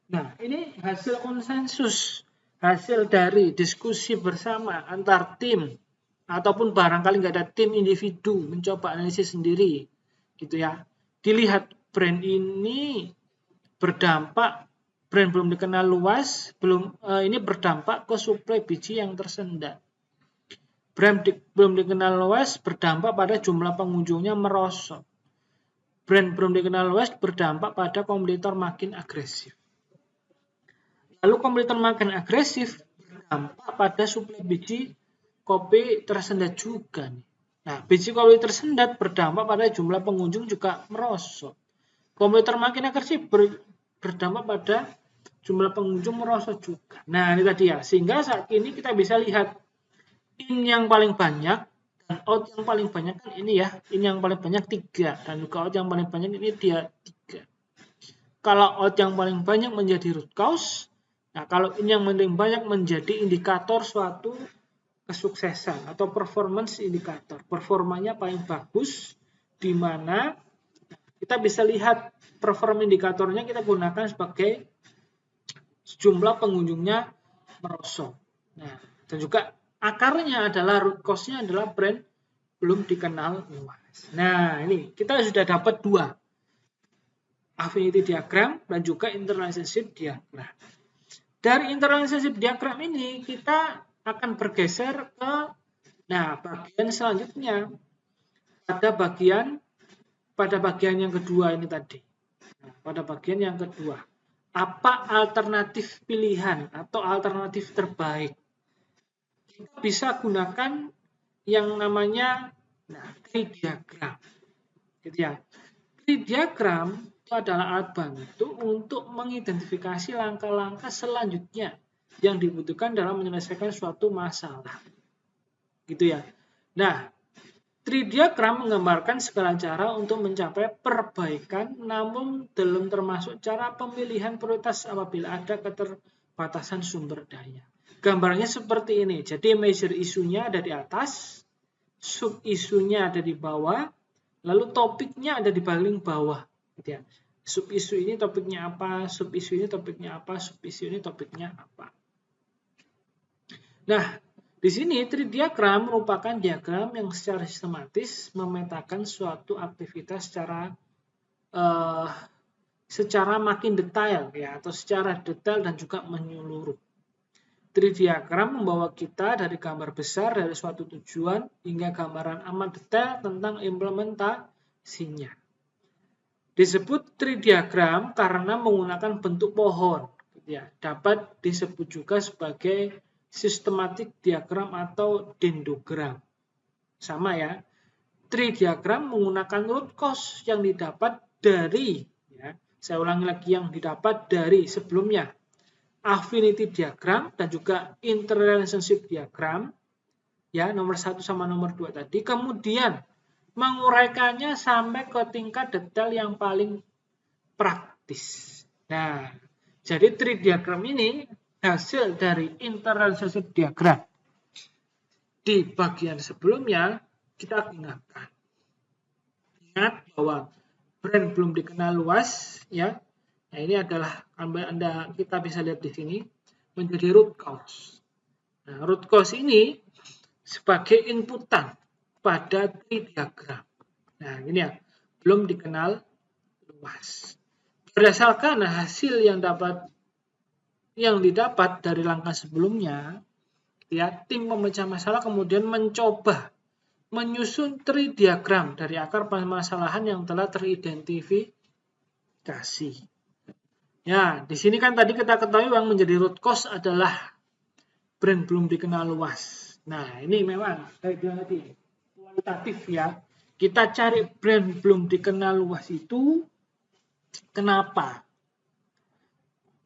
Nah, ini hasil konsensus, hasil dari diskusi bersama antar tim, ataupun barangkali nggak ada tim individu mencoba analisis sendiri, gitu ya. Dilihat brand ini berdampak, brand belum dikenal luas, ini berdampak ke suplai biji yang tersendat. Brand belum dikenal luas berdampak pada jumlah pengunjungnya merosot. Brand belum dikenal luas berdampak pada kompetitor makin agresif. Lalu kompetitor makin agresif berdampak pada suplai biji kopi tersendat juga. Nah, biji kopi tersendat berdampak pada jumlah pengunjung juga merosot. Kompetitor makin agresif berdampak pada jumlah pengunjung merosot juga. Nah, ini tadi ya. Sehingga saat ini kita bisa lihat in yang paling banyak dan out yang paling banyak kan ini ya. In yang paling banyak 3 dan juga out yang paling banyak ini dia 3. Kalau out yang paling banyak menjadi root cause, nah kalau in yang paling banyak menjadi indikator suatu kesuksesan atau performance indikator. Performanya paling bagus di mana kita bisa lihat perform indikatornya kita gunakan sebagai jumlah pengunjungnya merosot. Nah, dan juga akarnya adalah root cause-nya adalah brand belum dikenal luas. Nah, ini kita sudah dapat 2. Affinity diagram dan juga interrelationship diagram. Dari interrelationship diagram ini kita akan bergeser ke bagian selanjutnya pada bagian yang kedua ini tadi. Nah, pada bagian yang kedua, apa alternatif pilihan atau alternatif terbaik? Kita bisa gunakan yang namanya tree diagram. Gitu ya. Tree diagram itu adalah alat bantu untuk mengidentifikasi langkah-langkah selanjutnya yang dibutuhkan dalam menyelesaikan suatu masalah. Gitu ya. Nah, tree diagram menggambarkan segala cara untuk mencapai perbaikan, namun belum termasuk cara pemilihan prioritas apabila ada keterbatasan sumber daya. Gambarnya seperti ini. Jadi measure isunya ada di atas, sub isunya ada di bawah, lalu topiknya ada di paling bawah. Gitu ya. Sub isu ini topiknya apa, sub isu ini topiknya apa, sub isu ini topiknya apa. Nah, di sini tree diagram merupakan diagram yang secara sistematis memetakan suatu aktivitas secara makin detail ya, atau secara detail dan juga menyeluruh. Tree diagram membawa kita dari gambar besar dari suatu tujuan hingga gambaran amat detail tentang implementasinya. Disebut tree diagram karena menggunakan bentuk pohon, ya. Dapat disebut juga sebagai systematic diagram atau dendrogram. Sama ya. Tree diagram menggunakan root cause yang didapat dari, ya, saya ulangi lagi, yang didapat dari sebelumnya. Affinity diagram dan juga interrelationship diagram, ya, nomor 1 sama nomor 2 tadi. Kemudian menguraikannya sampai ke tingkat detail yang paling praktis. Nah, jadi tree diagram ini hasil dari interrelationship diagram. Di bagian sebelumnya kita gunakan. Ingat bahwa brand belum dikenal luas, ya. Nah, ini adalah kita bisa lihat di sini menjadi root cause. Nah, root cause ini sebagai inputan pada tree diagram. Nah, ini ya, belum dikenal luas. Berdasarkan hasil yang didapat dari langkah sebelumnya, ya, tim pemecah masalah kemudian mencoba menyusun tree diagram dari akar permasalahan yang telah teridentifikasi. Ya, di sini kan tadi kita ketahui yang menjadi root cause adalah brand belum dikenal luas. Nah, ini memang tadi kualitatif ya. Kita cari brand belum dikenal luas itu kenapa?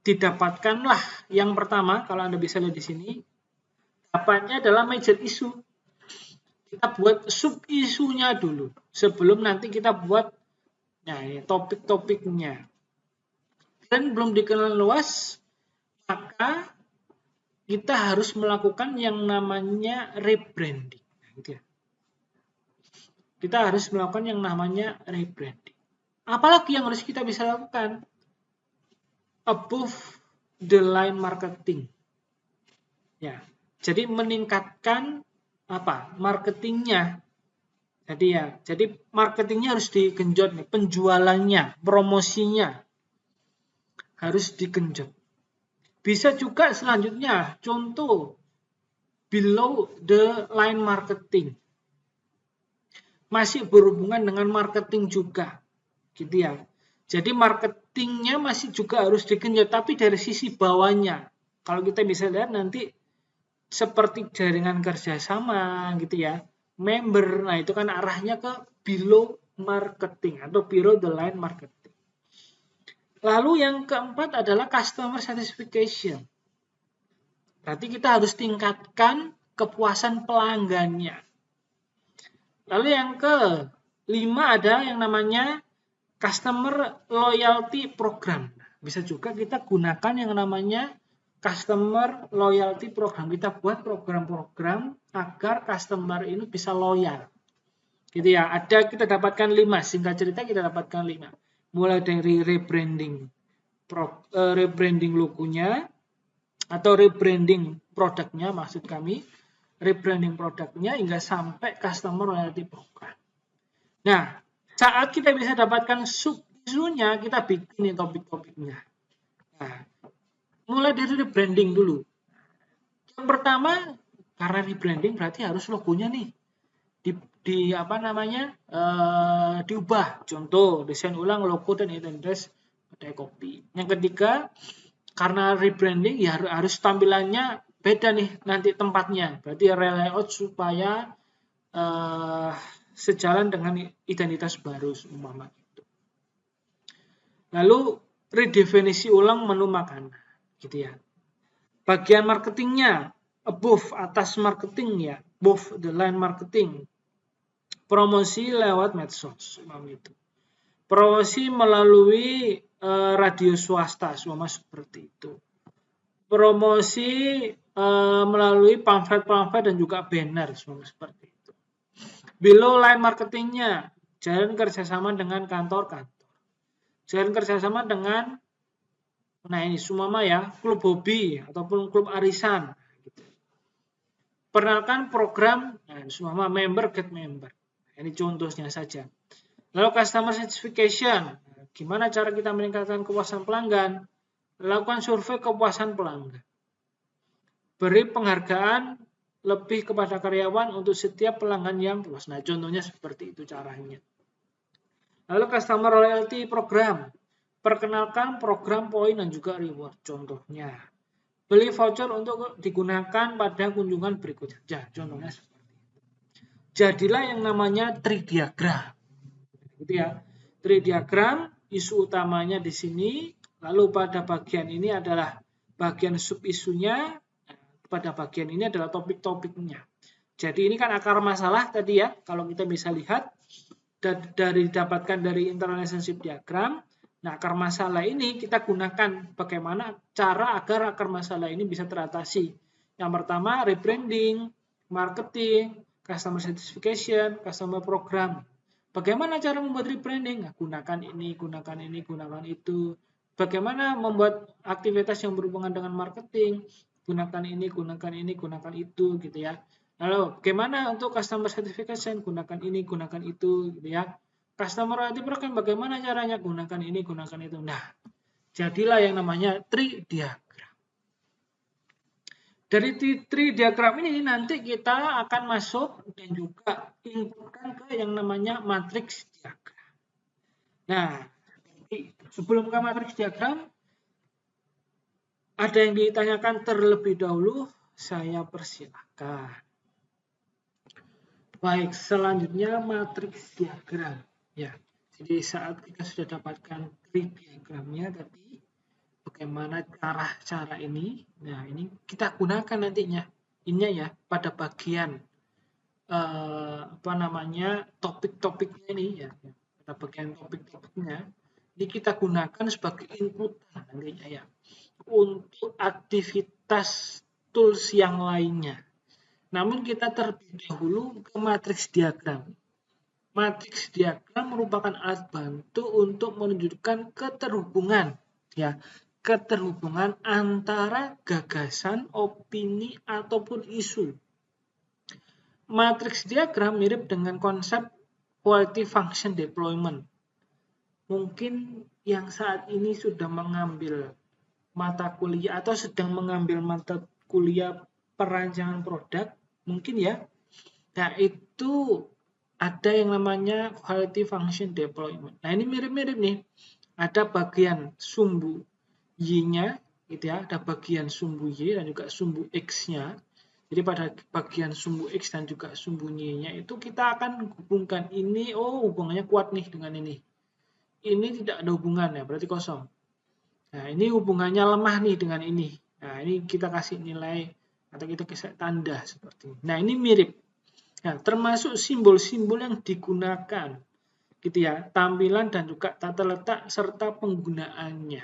didapatkanlah yang pertama, kalau Anda bisa lihat di sini, dapatnya adalah major issue. Kita buat sub isunya dulu, sebelum nanti kita buat topik-topiknya. Dan belum dikenal luas, maka kita harus melakukan yang namanya rebranding. Gitu ya. Kita harus melakukan yang namanya rebranding. Apalagi yang harus kita bisa lakukan? Above the line marketing. Ya, jadi meningkatkan marketingnya. Jadi marketingnya harus digenjot nih, penjualannya, promosinya harus digenjot. Bisa juga selanjutnya, contoh below the line marketing. Masih berhubungan dengan marketing juga, gitu ya. Jadi marketingnya masih juga harus digenjot, tapi dari sisi bawahnya. Kalau kita bisa lihat nanti seperti jaringan kerjasama, gitu ya, member. Nah itu kan arahnya ke below marketing atau below the line marketing. Lalu yang keempat adalah customer satisfaction. Berarti kita harus tingkatkan kepuasan pelanggannya. Lalu yang kelima ada yang namanya customer loyalty program. Bisa juga kita gunakan yang namanya customer loyalty program. Kita buat program-program agar customer ini bisa loyal. Gitu ya. Kita dapatkan 5. Singkat cerita kita dapatkan 5. Mulai dari rebranding logonya atau rebranding produknya, maksud kami rebranding produknya hingga sampai customer loyalty program. Nah, saat kita bisa dapatkan sub-isunya, kita bikin topik-topiknya. Nah, mulai dari rebranding dulu. Yang pertama, karena rebranding berarti harus logonya nih diubah. Contoh, desain ulang logo dan identitas kedai kopi. Yang ketiga, karena rebranding ya harus tampilannya beda nih nanti tempatnya. Berarti layout supaya sejalan dengan identitas baru umpama gitu. Lalu redefinisi ulang menu makanan, gitu ya. Bagian marketingnya above, atas marketing ya, above the line marketing. Promosi lewat medsos, itu. Promosi melalui radio swasta, semua seperti itu. Promosi melalui pamflet-pamflet dan juga banner, semua seperti itu. Below line marketingnya, jalan kerjasama dengan kantor-kantor. Jalan kerjasama dengan, klub hobi ataupun klub arisan. Gitu. Perkenalkan program, member get member. Ini contohnya saja. Lalu customer satisfaction, gimana cara kita meningkatkan kepuasan pelanggan? Lakukan survei kepuasan pelanggan. Beri penghargaan lebih kepada karyawan untuk setiap pelanggan yang puas. Nah, contohnya seperti itu caranya. Lalu customer loyalty program. Perkenalkan program poin dan juga reward. Contohnya, beli voucher untuk digunakan pada kunjungan berikutnya. Ya, contohnya seperti itu. Jadilah yang namanya tree diagram. Gitu ya. Tree diagram, isu utamanya di sini. Lalu pada bagian ini adalah bagian sub-isunya. Pada bagian ini adalah topik-topiknya. Jadi ini kan akar masalah tadi ya. Kalau kita bisa lihat didapatkan dari internal relationship diagram. Nah, akar masalah ini kita gunakan bagaimana cara agar akar masalah ini bisa teratasi. Yang pertama, rebranding, marketing, customer satisfaction, customer program. Bagaimana cara membuat rebranding? Nah, gunakan ini, gunakan itu. Bagaimana membuat aktivitas yang berhubungan dengan marketing? Gunakan ini, gunakan itu, gitu ya. Lalu, bagaimana untuk customer satisfaction? Gunakan ini, gunakan itu, gitu ya. Customer loyalty program, bagaimana caranya? Gunakan ini, gunakan itu. Nah, jadilah yang namanya tree diagram. Dari tree diagram ini nanti kita akan masuk dan juga inputkan ke yang namanya matriks diagram. Nah, sebelum ke matriks diagram, ada yang ditanyakan terlebih dahulu, saya persilakan. Baik, selanjutnya matriks diagram. Ya, jadi saat kita sudah dapatkan tree diagramnya tadi, bagaimana cara ini. Nah, ini kita gunakan nantinya. Ini ya pada bagian topik-topiknya ini ya. Pada bagian topik-topiknya ini kita gunakan sebagai input nantinya ya untuk aktivitas tools yang lainnya. Namun kita terlebih dahulu ke matriks diagram. Matriks diagram merupakan alat bantu untuk menunjukkan keterhubungan ya, keterhubungan antara gagasan, opini ataupun isu. Matriks diagram mirip dengan konsep quality function deployment. Mungkin yang saat ini sudah mengambil mata kuliah atau sedang mengambil mata kuliah perancangan produk, mungkin ya. Nah, itu ada yang namanya quality function deployment. Nah, ini mirip-mirip nih. Ada bagian sumbu Y-nya, gitu ya. Ada bagian sumbu Y dan juga sumbu X-nya. Jadi pada bagian sumbu X dan juga sumbu Y-nya itu kita akan hubungkan ini, hubungannya kuat nih dengan ini. Ini tidak ada hubungan ya, berarti kosong. Nah, ini hubungannya lemah nih dengan ini. Nah, ini kita kasih nilai atau kita kasih tanda seperti ini. Nah, ini mirip. Nah, termasuk simbol-simbol yang digunakan, gitu ya, tampilan dan juga tata letak serta penggunaannya.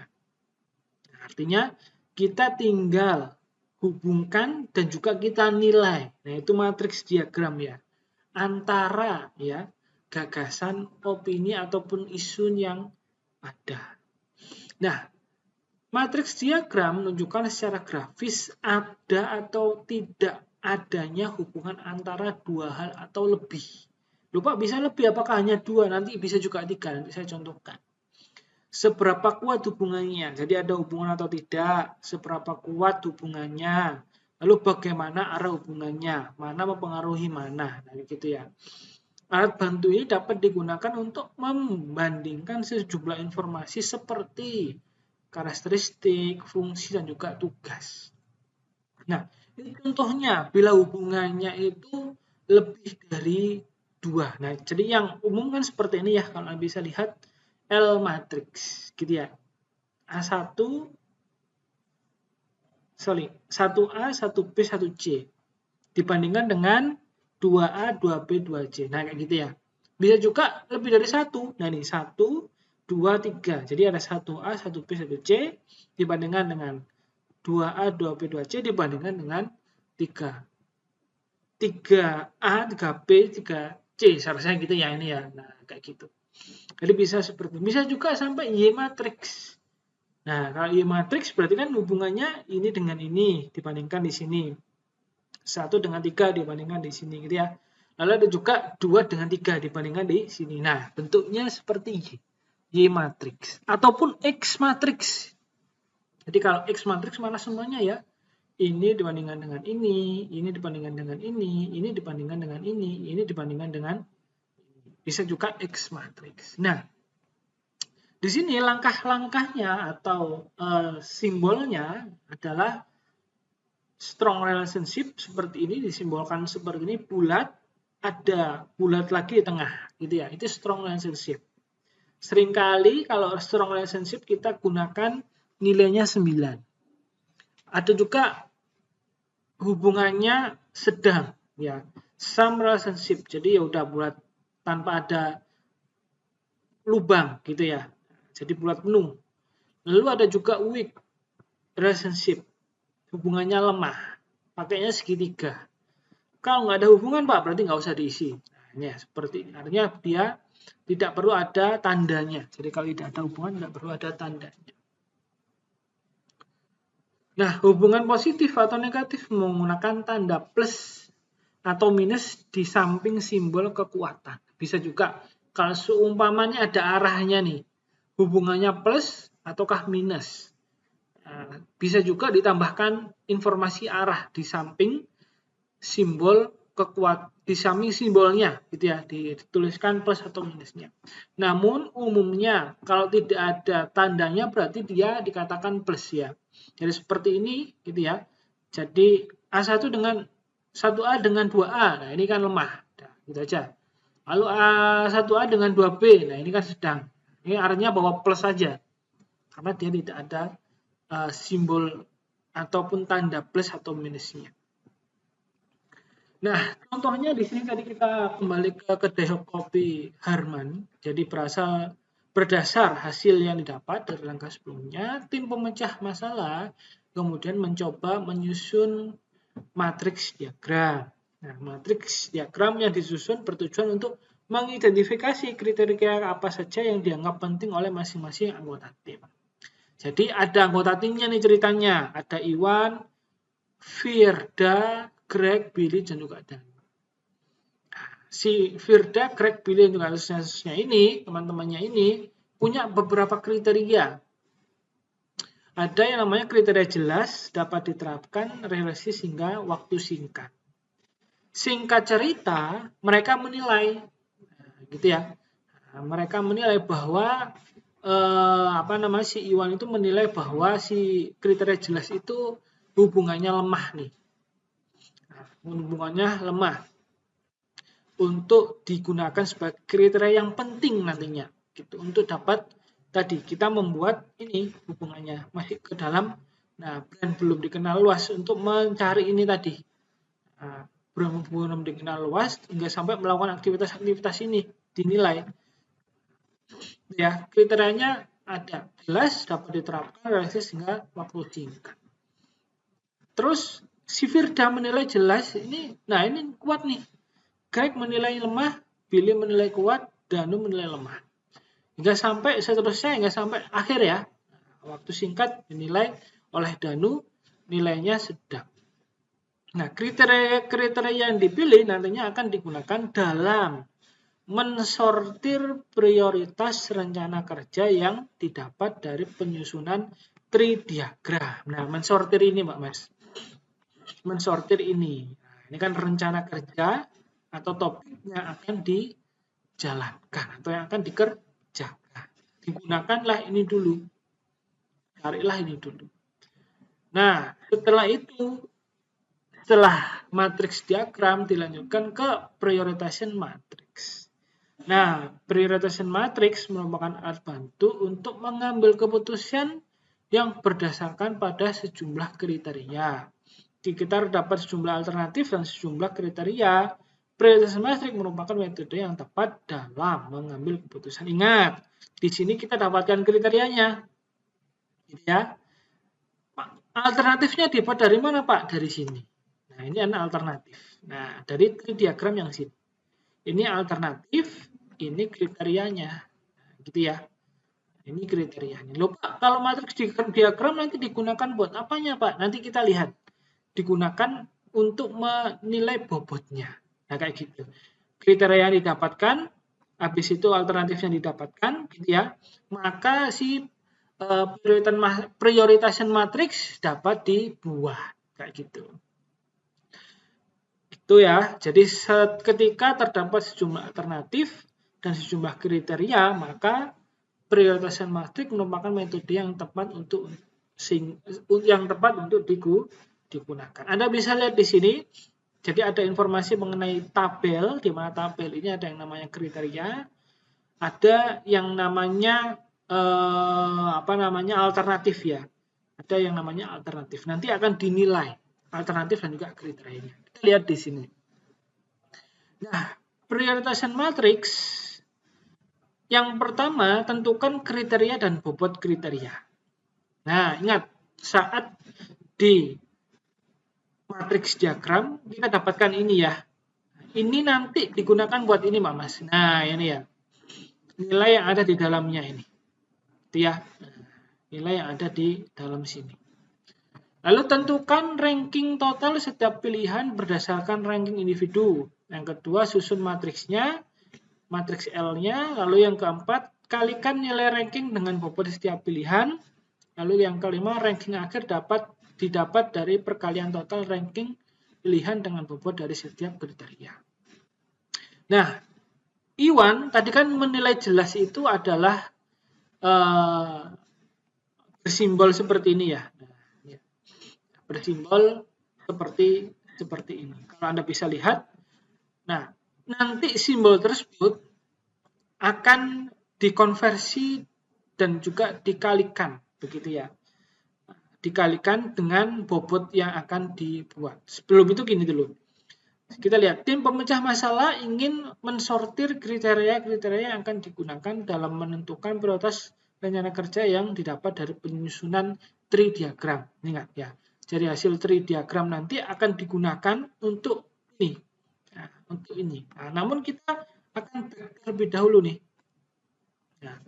Nah, artinya kita tinggal hubungkan dan juga kita nilai. Nah, itu matriks diagram ya. Antara ya gagasan, opini ataupun isu yang ada. Nah, matriks diagram menunjukkan secara grafis ada atau tidak adanya hubungan antara dua hal atau lebih. Lupa bisa lebih apakah hanya dua, nanti bisa juga tiga, nanti saya contohkan. Seberapa kuat hubungannya, jadi ada hubungan atau tidak, seberapa kuat hubungannya, lalu bagaimana arah hubungannya, mana mempengaruhi mana, nah gitu ya. Alat bantu ini dapat digunakan untuk membandingkan sejumlah informasi seperti karakteristik, fungsi, dan juga tugas. Nah, ini contohnya bila hubungannya itu lebih dari dua. Nah, jadi yang umum kan seperti ini ya, kalau bisa lihat L matrix, gitu ya. 1A, 1B, 1C dibandingkan dengan 2A, 2B, 2C. Nah, kayak gitu ya. Bisa juga lebih dari satu. Nah, ini 1, 2, 3. Jadi ada 1A, 1B, 1C dibandingkan dengan 2A, 2B, 2C dibandingkan dengan 3. 3A, 3B, 3C. Seharusnya gitu ya ini ya. Nah, kayak gitu. Jadi bisa seperti itu. Bisa juga sampai Y matrix. Nah, kalau Y matrix berarti kan hubungannya ini dengan ini dibandingkan di sini. 1 dengan 3 dibandingkan di sini gitu ya. Lalu ada juga 2 dengan 3 dibandingkan di sini. Nah, bentuknya seperti Y matrix ataupun X matrix. Jadi kalau X matrix mana semuanya ya? Ini dibandingkan dengan ini dibandingkan dengan ini dibandingkan dengan ini dibandingkan dengan bisa juga X matrix. Nah, di sini langkah-langkahnya atau simbolnya adalah strong relationship seperti ini, disimbolkan seperti ini, bulat, ada bulat lagi di tengah, gitu ya. Itu strong relationship. Seringkali kalau strong relationship kita gunakan nilainya 9. Ada juga hubungannya sedang, ya. Some relationship, jadi ya udah bulat tanpa ada lubang, gitu ya. Jadi bulat penuh. Lalu ada juga weak relationship, hubungannya lemah, pakainya segitiga. Kalau nggak ada hubungan Pak, berarti nggak usah diisi. Nah, seperti ini. Artinya dia tidak perlu ada tandanya. Jadi kalau tidak ada hubungan, tidak perlu ada tandanya. Nah, hubungan positif atau negatif menggunakan tanda plus atau minus di samping simbol kekuatan. Bisa juga kalau seumpamanya ada arahnya nih, hubungannya plus ataukah minus. Bisa juga ditambahkan informasi arah di samping simbol kekuatan, di samping simbolnya gitu ya, dituliskan plus atau minusnya. Namun umumnya kalau tidak ada tandanya berarti dia dikatakan plus ya. Jadi seperti ini gitu ya. Jadi A1 dengan 1A dengan 2A. Nah, ini kan lemah. Nah, gitu aja. Lalu A1A dengan 2B. Nah, ini kan sedang. Ini artinya bahwa plus saja. Karena dia tidak ada simbol ataupun tanda plus atau minusnya. Nah, contohnya di sini tadi kita kembali ke kedai kopi Harman. Jadi berdasar hasil yang didapat dari langkah sebelumnya, tim pemecah masalah kemudian mencoba menyusun matriks diagram. Nah, matriks diagram yang disusun bertujuan untuk mengidentifikasi kriteria apa saja yang dianggap penting oleh masing-masing anggota tim. Jadi ada anggota timnya nih ceritanya, ada Iwan, Firda, Greg, Billy, dan juga Dan. Si Firda, Greg, Billy, dan juga kasusnya ini, teman-temannya ini, punya beberapa kriteria. Ada yang namanya kriteria jelas, dapat diterapkan, realistis hingga waktu singkat. Singkat cerita, mereka menilai, gitu ya. Mereka menilai bahwa si Iwan itu menilai bahwa si kriteria jelas itu hubungannya lemah nih. Hubungannya lemah untuk digunakan sebagai kriteria yang penting nantinya gitu untuk dapat tadi kita membuat ini hubungannya masih ke dalam brand belum dikenal luas untuk mencari ini tadi belum dikenal luas hingga sampai melakukan aktivitas-aktivitas ini dinilai ya kriterianya ada jelas dapat diterapkan realistis hingga waktu singkat. Terus si Firda menilai jelas ini kuat nih. Greg menilai lemah, Billy menilai kuat, Danu menilai lemah. Hingga sampai seterusnya hingga sampai akhir ya. Waktu singkat dinilai oleh Danu nilainya sedang. Nah, kriteria yang dipilih nantinya akan digunakan dalam mensortir prioritas rencana kerja yang didapat dari penyusunan tridiagram. Nah, mensortir ini Mbak Mas. Mensortir ini. Nah, ini kan rencana kerja atau topiknya akan dijalankan atau yang akan dikerjakan. Digunakanlah ini dulu. Carilah ini dulu. Nah, setelah matriks diagram dilanjutkan ke prioritation matrix. Nah, prioritation matrix merupakan alat bantu untuk mengambil keputusan yang berdasarkan pada sejumlah kriteria. Kita dapat sejumlah alternatif dan sejumlah kriteria. Prioritasi matriks merupakan metode yang tepat dalam mengambil keputusan. Ingat, di sini kita dapatkan kriterianya. Gitu ya. Alternatifnya dapat dari mana, Pak? Dari sini. Nah, ini adalah alternatif. Nah, dari diagram yang sini. Ini alternatif, ini kriterianya. Nah, gitu ya. Ini kriterianya. Loh, Pak, kalau matriks diagram nanti digunakan buat apanya, Pak? Nanti kita lihat. Digunakan untuk menilai bobotnya. Nah, kayak gitu. Kriteria yang didapatkan, habis itu alternatif yang didapatkan, gitu ya. Maka si prioritasi matriks dapat dibuat, kayak gitu. Itu ya. Jadi ketika terdapat sejumlah alternatif dan sejumlah kriteria, maka prioritasi matriks merupakan metode yang tepat untuk digunakan. Anda bisa lihat di sini. Jadi ada informasi mengenai tabel, di mana tabel ini ada yang namanya kriteria, ada yang namanya alternatif ya. Ada yang namanya alternatif. Nanti akan dinilai alternatif dan juga kriterianya. Kita lihat di sini. Nah, prioritasi matriks yang pertama tentukan kriteria dan bobot kriteria. Nah, ingat saat di matriks diagram kita dapatkan ini ya. Ini nanti digunakan buat ini Mbak Mas. Nah, ini ya. Nilai yang ada di dalamnya ini. Itu ya. Nilai yang ada di dalam sini. Lalu tentukan ranking total setiap pilihan berdasarkan ranking individu. Yang kedua susun matriksnya, matriks L-nya. Lalu yang keempat kalikan nilai ranking dengan bobot setiap pilihan. Lalu yang kelima ranking akhir didapat dari perkalian total ranking pilihan dengan bobot dari setiap kriteria. Nah, Iwan tadi kan menilai jelas itu adalah bersimbol seperti ini ya. Bersimbol seperti ini. Kalau Anda bisa lihat, nah nanti simbol tersebut akan dikonversi dan juga dikalikan, begitu ya. dikalikan dengan bobot yang akan dibuat. Sebelum itu gini dulu. Kita lihat, tim pemecah masalah ingin mensortir kriteria-kriteria yang akan digunakan dalam menentukan prioritas rencana kerja yang didapat dari penyusunan tree diagram. Ingat ya, jadi hasil tree diagram nanti akan digunakan untuk ini. Nah, untuk ini. Nah, namun kita akan terlebih dahulu nih. Nah,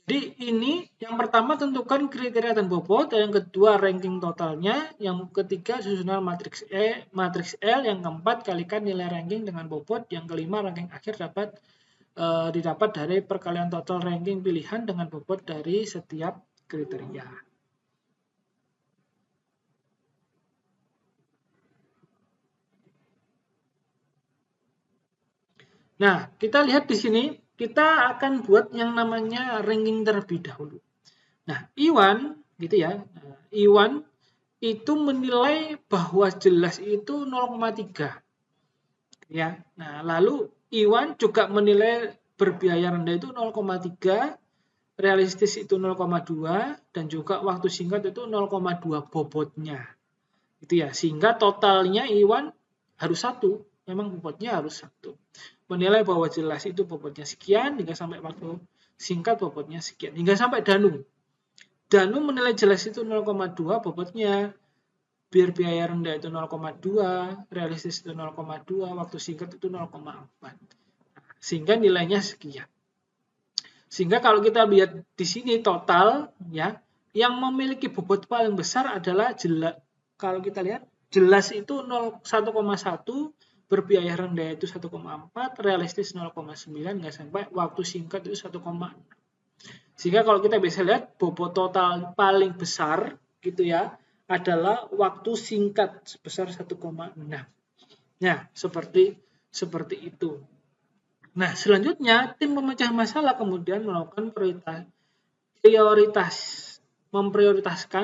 jadi ini yang pertama tentukan kriteria dan bobot, yang kedua ranking totalnya, yang ketiga susunan matriks matriks L, yang keempat kalikan nilai ranking dengan bobot, yang kelima ranking akhir didapat dari perkalian total ranking pilihan dengan bobot dari setiap kriteria. Nah, kita lihat di sini. Kita akan buat yang namanya ranking terlebih dahulu. Nah, Iwan gitu ya. Iwan itu menilai bahwa jelas itu 0,3. Ya. Nah, lalu Iwan juga menilai berbiaya rendah itu 0,3, realistis itu 0,2 dan juga waktu singkat itu 0,2 bobotnya. Gitu ya. Sehingga totalnya Iwan harus 1. Memang bobotnya harus 1. Menilai bahwa jelas itu bobotnya sekian, hingga sampai waktu singkat bobotnya sekian, hingga sampai Danu. Danu menilai jelas itu 0,2 bobotnya, biaya rendah itu 0,2, realistis itu 0,2, waktu singkat itu 0,4. Sehingga nilainya sekian. Sehingga kalau kita lihat di sini total ya, yang memiliki bobot paling besar adalah jelas. Kalau kita lihat jelas itu 1,1, berbiaya rendah itu 1,4, realistis 0,9, nggak sampai, waktu singkat itu 1,6. Sehingga kalau kita bisa lihat bobot total paling besar gitu ya adalah waktu singkat sebesar 1,6. Nah, seperti itu. Nah, selanjutnya tim pemecah masalah kemudian melakukan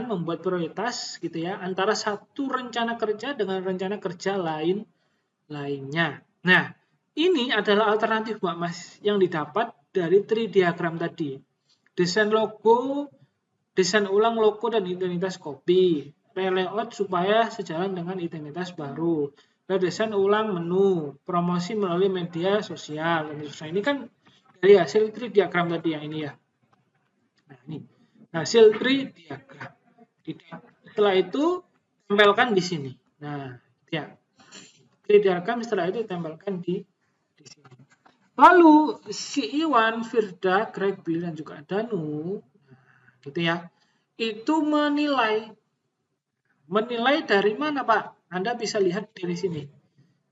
membuat prioritas gitu ya antara satu rencana kerja dengan rencana kerja lainnya. Nah, ini adalah alternatif Mbak Mas yang didapat dari tree diagram tadi. Desain logo, desain ulang logo dan identitas kopi. Layout supaya sejalan dengan identitas baru. Desain ulang menu, promosi melalui media sosial. Ini kan dari hasil tree diagram tadi yang ini ya. Nah, ini hasil tree diagram. Setelah itu tempelkan di sini. Nah, ya. Diagram setelah itu ditempelkan di sini. Lalu si Iwan, Firda, Greg, Bill dan juga Danu, gitu ya, itu menilai dari mana Pak? Anda bisa lihat dari sini.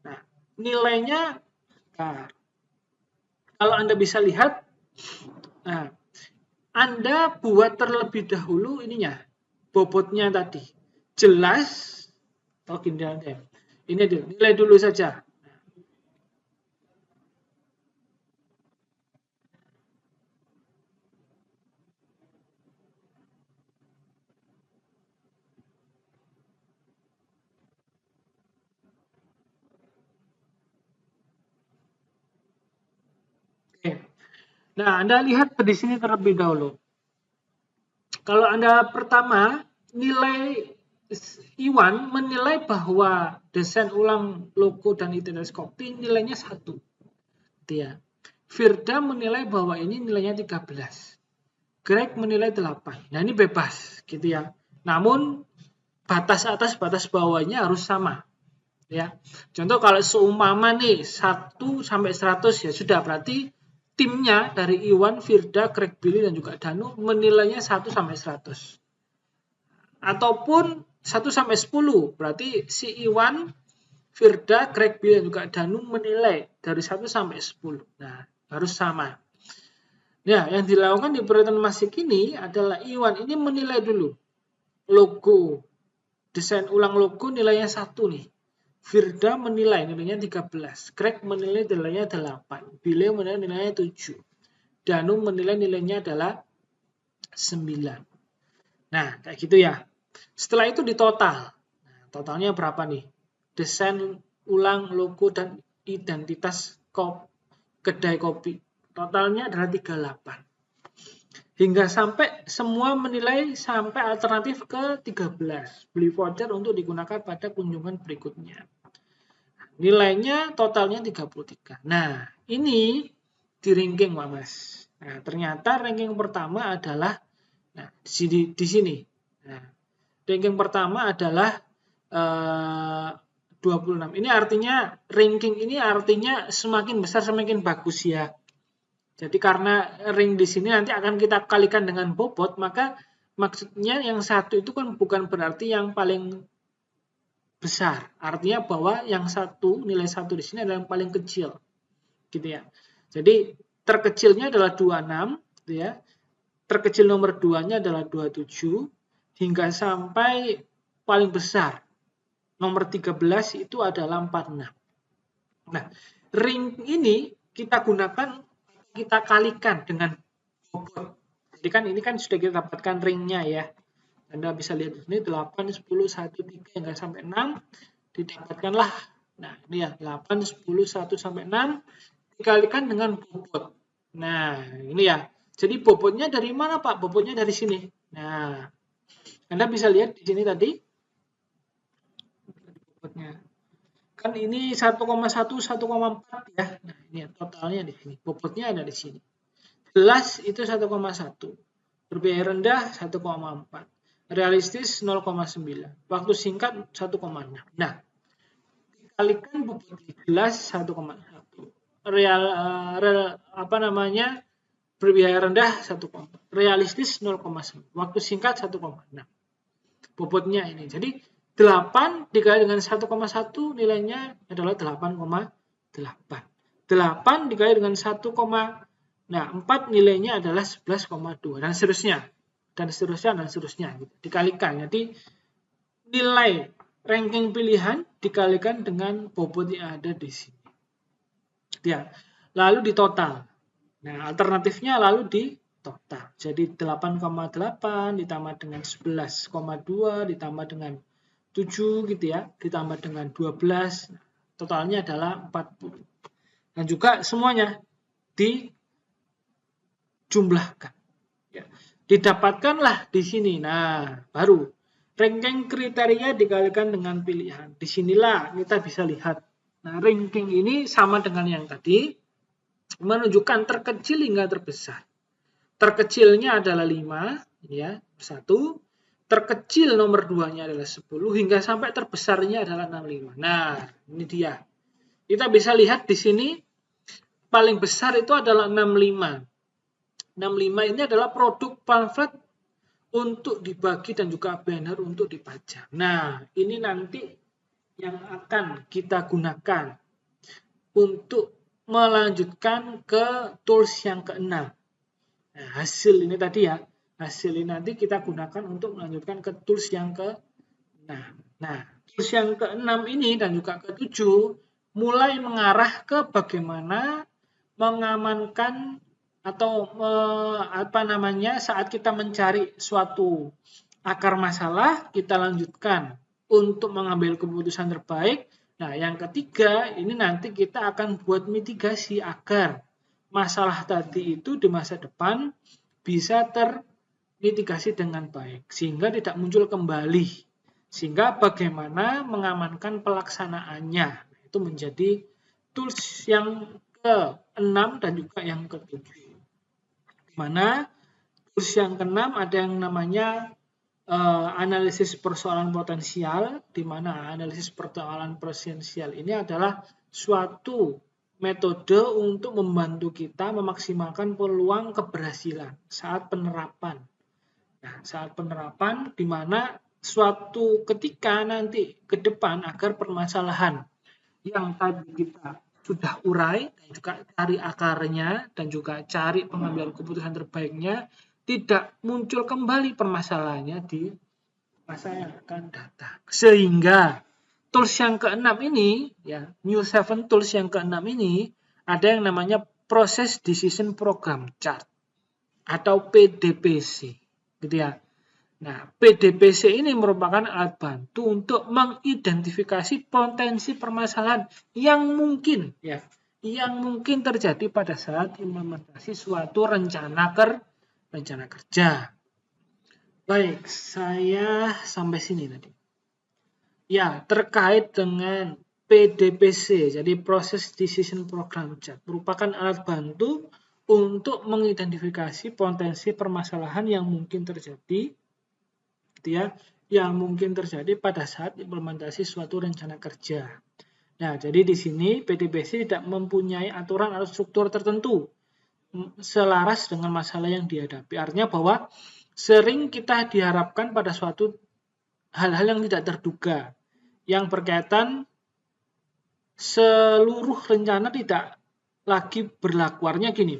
Nah, nilainya, nah, kalau Anda bisa lihat, nah, Anda buat terlebih dahulu ininya, bobotnya tadi, jelas, atau gini aja. Ini nilai dulu saja. Oke. Nah, Anda lihat di sini terlebih dahulu. Kalau Anda pertama, nilai Iwan menilai bahwa desain ulang logo dan identitas kopi nilainya 1. Ya. Firda menilai bahwa ini nilainya 13. Greg menilai 8. Nah, ini bebas gitu ya. Namun batas atas batas bawahnya harus sama. Ya. Contoh kalau seumpama nih 1 sampai 100 ya sudah, berarti timnya dari Iwan, Firda, Greg, Billy dan juga Danu menilainya 1 sampai 100. Ataupun 1 sampai 10, berarti si Iwan, Firda, Greg, Billy dan juga Danu menilai dari 1 sampai 10. Nah, harus sama. Nah, yang dilakukan di prioritas masing ini adalah Iwan ini menilai dulu logo. Desain ulang logo nilainya 1 nih. Firda menilai nilainya 13. Greg menilai nilainya 8. Billy menilai nilainya 7. Danu menilai nilainya adalah 9. Nah, kayak gitu ya. Setelah itu ditotal. Nah, totalnya berapa nih? Desain ulang logo dan identitas kedai kopi. Totalnya adalah 38. hingga sampai semua menilai sampai alternatif ke 13. Beli voucher untuk digunakan pada kunjungan berikutnya. Nilainya totalnya 33. Nah, ini di ranking Pak Mas. Nah, ternyata ranking pertama adalah di sini. Nah, ranking pertama adalah 26. Ini artinya ranking ini artinya semakin besar semakin bagus ya. Jadi karena ring di sini nanti akan kita kalikan dengan bobot, maka maksudnya yang satu itu kan bukan berarti yang paling besar. Artinya bahwa yang satu, nilai satu di sini adalah yang paling kecil. Gitu ya. Jadi terkecilnya adalah 26, gitu ya. Terkecil nomor 2-nya adalah 27 hingga sampai paling besar nomor 13 itu adalah 46. Nah, ring ini kita gunakan, kita kalikan dengan bobot. Jadi kan ini kan sudah kita dapatkan ringnya ya. Anda bisa lihat di sini 8, 10, 1, 3 hingga sampai 6 didapatkanlah. Nah, ini ya 8, 10, 1 sampai 6 dikalikan dengan bobot. Nah, ini ya. Jadi bobotnya dari mana Pak? Bobotnya dari sini. Nah, Anda bisa lihat di sini tadi bobotnya. Kan ini 1,1, 1,4 ya. Nah, ini ya, totalnya di sini. Bobotnya ada di sini. Jelas itu 1,1. Berbiaya rendah 1,4. Realistis 0,9. Waktu singkat 1,6. Nah, dikalikan bobot jelas 1,1. Berbiaya rendah 1,4. Realistis 0,9. Waktu singkat 1,6. Bobotnya ini. Jadi 8 dikali dengan 1,1 nilainya adalah 8,8. 8 dikali dengan 4 nilainya adalah 11,2 dan seterusnya. Dan seterusnya gitu. Dikalikan. Jadi nilai ranking pilihan dikalikan dengan bobot yang ada di sini. Ya. Lalu di total. Nah, alternatifnya lalu di total. Jadi 8,8 ditambah dengan 11,2 ditambah dengan 7 gitu ya, ditambah dengan 12, totalnya adalah 40. Dan juga semuanya dijumlahkan. Ya. Didapatkanlah di sini. Nah, baru ranking kriteria dikalikan dengan pilihan. Disinilah kita bisa lihat. Nah, ranking ini sama dengan yang tadi, menunjukkan terkecil hingga terbesar. Terkecilnya adalah 5, ya, 1. Terkecil nomor 2-nya adalah 10 hingga sampai terbesarnya adalah 65. Nah, ini dia. Kita bisa lihat di sini paling besar itu adalah 65. 65 ini adalah produk pamflet untuk dibagi dan juga banner untuk dipajang. Nah, ini nanti yang akan kita gunakan untuk melanjutkan ke tools yang ke-6. Nah, hasil ini tadi ya. Hasil ini nanti kita gunakan untuk melanjutkan ke tools yang ke-6. Nah, tools yang ke-6 ini dan juga ke-7 mulai mengarah ke bagaimana mengamankan atau saat kita mencari suatu akar masalah, kita lanjutkan untuk mengambil keputusan terbaik. Nah, yang ketiga ini nanti kita akan buat mitigasi agar masalah tadi itu di masa depan bisa termitigasi dengan baik sehingga tidak muncul kembali, sehingga bagaimana mengamankan pelaksanaannya itu menjadi tools yang ke-6 dan juga yang ke-7. Di mana tools yang ke-6 ada yang namanya analisis persoalan potensial, di mana analisis persoalan potensial ini adalah suatu metode untuk membantu kita memaksimalkan peluang keberhasilan saat penerapan. Nah, saat penerapan di mana suatu ketika nanti ke depan agar permasalahan yang tadi kita sudah urai dan juga cari akarnya dan juga cari pengambilan keputusan terbaiknya tidak muncul kembali permasalahannya di masa yang akan datang. Sehingga tools yang ke-6 ini, ya, New 7 tools yang ke-6 ini ada yang namanya Process Decision Program Chart atau PDPC, gitu ya. Nah, PDPC ini merupakan alat bantu untuk mengidentifikasi potensi permasalahan yang mungkin terjadi pada saat implementasi suatu rencana kerja. rencana kerja. Baik, saya sampai sini tadi. Ya, terkait dengan PDPC, jadi Process Decision Program Chart, merupakan alat bantu untuk mengidentifikasi potensi permasalahan yang mungkin terjadi, gitu ya, yang mungkin terjadi pada saat implementasi suatu rencana kerja. Nah, jadi di sini PDPC tidak mempunyai aturan atau struktur tertentu selaras dengan masalah yang dihadapi. Artinya bahwa sering kita diharapkan pada suatu hal-hal yang tidak terduga, yang berkaitan seluruh rencana tidak lagi berlaku. Artinya gini,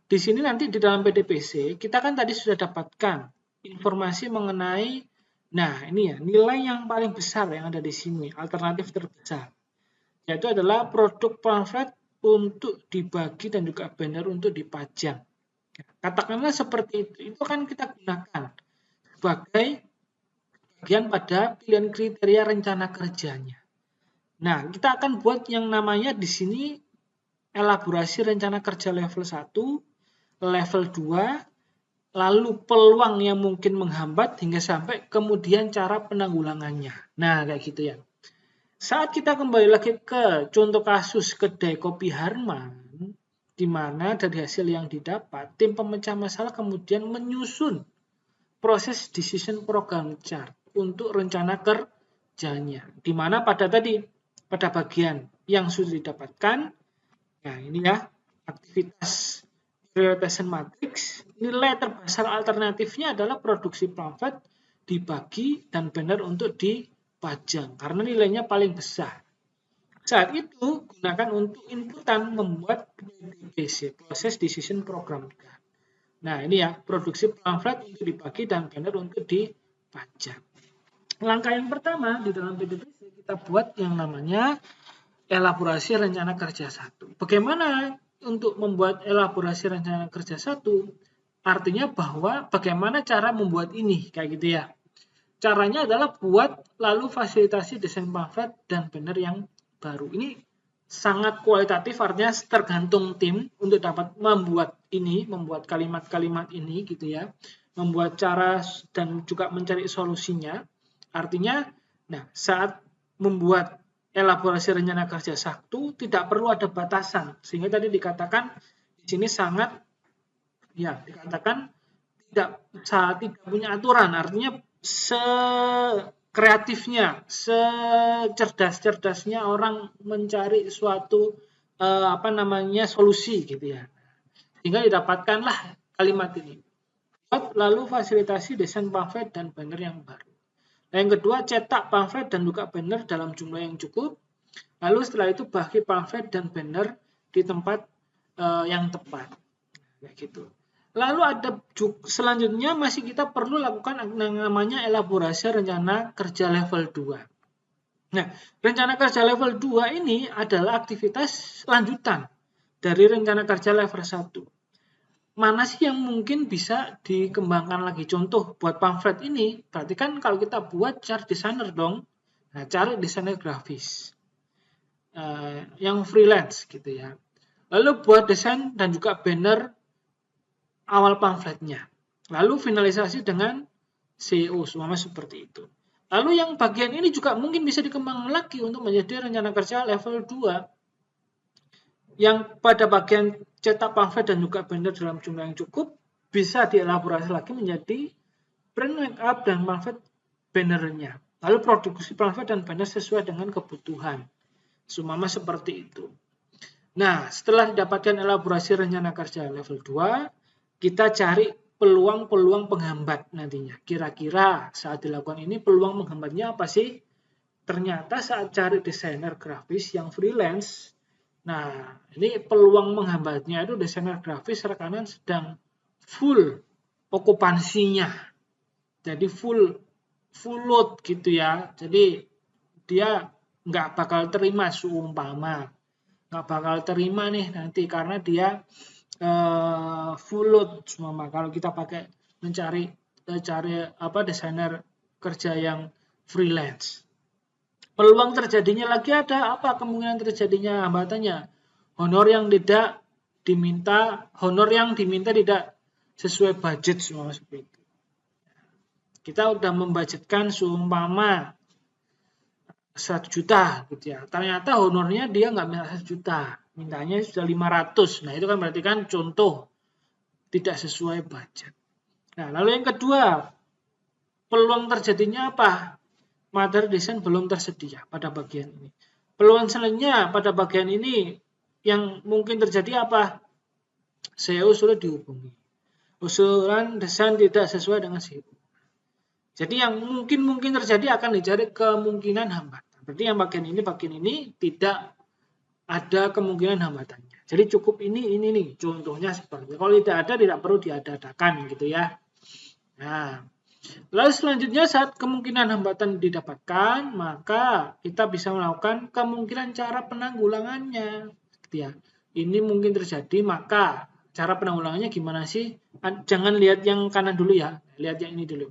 di sini nanti di dalam PDPC kita kan tadi sudah dapatkan informasi mengenai, nah ini ya, nilai yang paling besar yang ada di sini, alternatif terbesar, yaitu adalah produk pamflet untuk dibagi dan juga banner untuk dipajang. Katakanlah seperti itu kan kita gunakan sebagai bagian pada pilihan kriteria rencana kerjanya. Nah, kita akan buat yang namanya di sini elaborasi rencana kerja level 1, level 2, lalu peluang yang mungkin menghambat hingga sampai kemudian cara penanggulangannya. Nah, kayak gitu ya. Saat kita kembali lagi ke contoh kasus kedai kopi Harman, di mana dari hasil yang didapat, tim pemecah masalah kemudian menyusun proses decision program chart untuk rencana kerjanya. Di mana pada bagian yang sudah didapatkan, nah ini ya, aktivitas prioritasi matrix, nilai terbesar alternatifnya adalah produksi pamflet, dibagi, dan banner untuk dipajang, karena nilainya paling besar. Saat itu, gunakan untuk inputan membuat PDPC, Process Decision Program. Nah, ini ya, produksi pamflet untuk dibagi dan banner untuk dipajang. Langkah yang pertama di dalam PDPC, kita buat yang namanya elaborasi rencana kerja 1. Bagaimana untuk membuat elaborasi rencana kerja 1? Artinya bahwa bagaimana cara membuat ini, kayak gitu ya. Caranya adalah buat lalu fasilitasi desain pamflet dan banner yang baru. Ini sangat kualitatif, artinya tergantung tim untuk dapat membuat ini, membuat kalimat-kalimat ini gitu ya, membuat cara dan juga mencari solusinya. Artinya, nah saat membuat elaborasi rencana kerja 1 tidak perlu ada batasan, sehingga tadi dikatakan di sini sangat ya dikatakan tidak punya aturan, artinya sekreatifnya, secerdas-cerdasnya orang mencari suatu solusi gitu ya. Sehingga didapatkanlah kalimat ini. Lalu fasilitasi desain pamflet dan banner yang baru. Nah, yang kedua, cetak pamflet dan juga banner dalam jumlah yang cukup. Lalu setelah itu bagi pamflet dan banner di tempat yang tepat. Kayak gitu. Lalu ada selanjutnya masih kita perlu lakukan yang namanya elaborasi rencana kerja level 2. Nah, rencana kerja level 2 ini adalah aktivitas lanjutan dari rencana kerja level 1. Mana sih yang mungkin bisa dikembangkan lagi? Contoh buat pamflet ini, berarti kan kalau kita buat cari desainer dong. Nah, cari desainer grafis yang freelance gitu ya. Lalu buat desain dan juga banner awal pamfletnya. Lalu finalisasi dengan CEO, semua seperti itu. Lalu yang bagian ini juga mungkin bisa dikembangkan lagi untuk menjadi rencana kerja level 2. Yang pada bagian cetak pamflet dan juga banner dalam jumlah yang cukup, bisa dielaborasi lagi menjadi print make-up dan pamflet bannernya. Lalu produksi pamflet dan banner sesuai dengan kebutuhan. Semua seperti itu. Nah, setelah didapatkan elaborasi rencana kerja level 2, kita cari peluang-peluang penghambat nantinya. Kira-kira saat dilakukan ini peluang menghambatnya apa sih? Ternyata saat cari desainer grafis yang freelance, nah ini peluang menghambatnya itu desainer grafis rekanan sedang full okupansinya. Jadi full load gitu ya. Jadi dia nggak bakal terima seumpama. Nggak bakal terima nih nanti karena dia full load semua. Kalau kita pakai cari desainer kerja yang freelance. Peluang terjadinya lagi ada apa? Kemungkinan terjadinya hambatannya. Honor yang diminta tidak sesuai budget semua seperti itu. Kita udah membudgetkan seumpama 100 juta gitu ya. Ternyata honornya dia nggak minta 100 juta, mintanya sudah 500. Nah, itu kan berarti kan contoh tidak sesuai budget. Nah, lalu yang kedua, peluang terjadinya apa? Materi desain belum tersedia pada bagian ini. Peluang selanjutnya pada bagian ini yang mungkin terjadi apa? CEO sulit dihubungi. Usulan desain tidak sesuai dengan CEO. Jadi yang mungkin terjadi akan dicari kemungkinan hambatan. Berarti yang bagian ini tidak ada kemungkinan hambatannya. Jadi cukup ini nih contohnya seperti itu. Kalau tidak ada tidak perlu diadakan gitu ya. Nah, lalu selanjutnya saat kemungkinan hambatan didapatkan, maka kita bisa melakukan kemungkinan cara penanggulangannya. Gitu ya. Ini mungkin terjadi, maka cara penanggulangannya gimana sih? Jangan lihat yang kanan dulu ya, lihat yang ini dulu.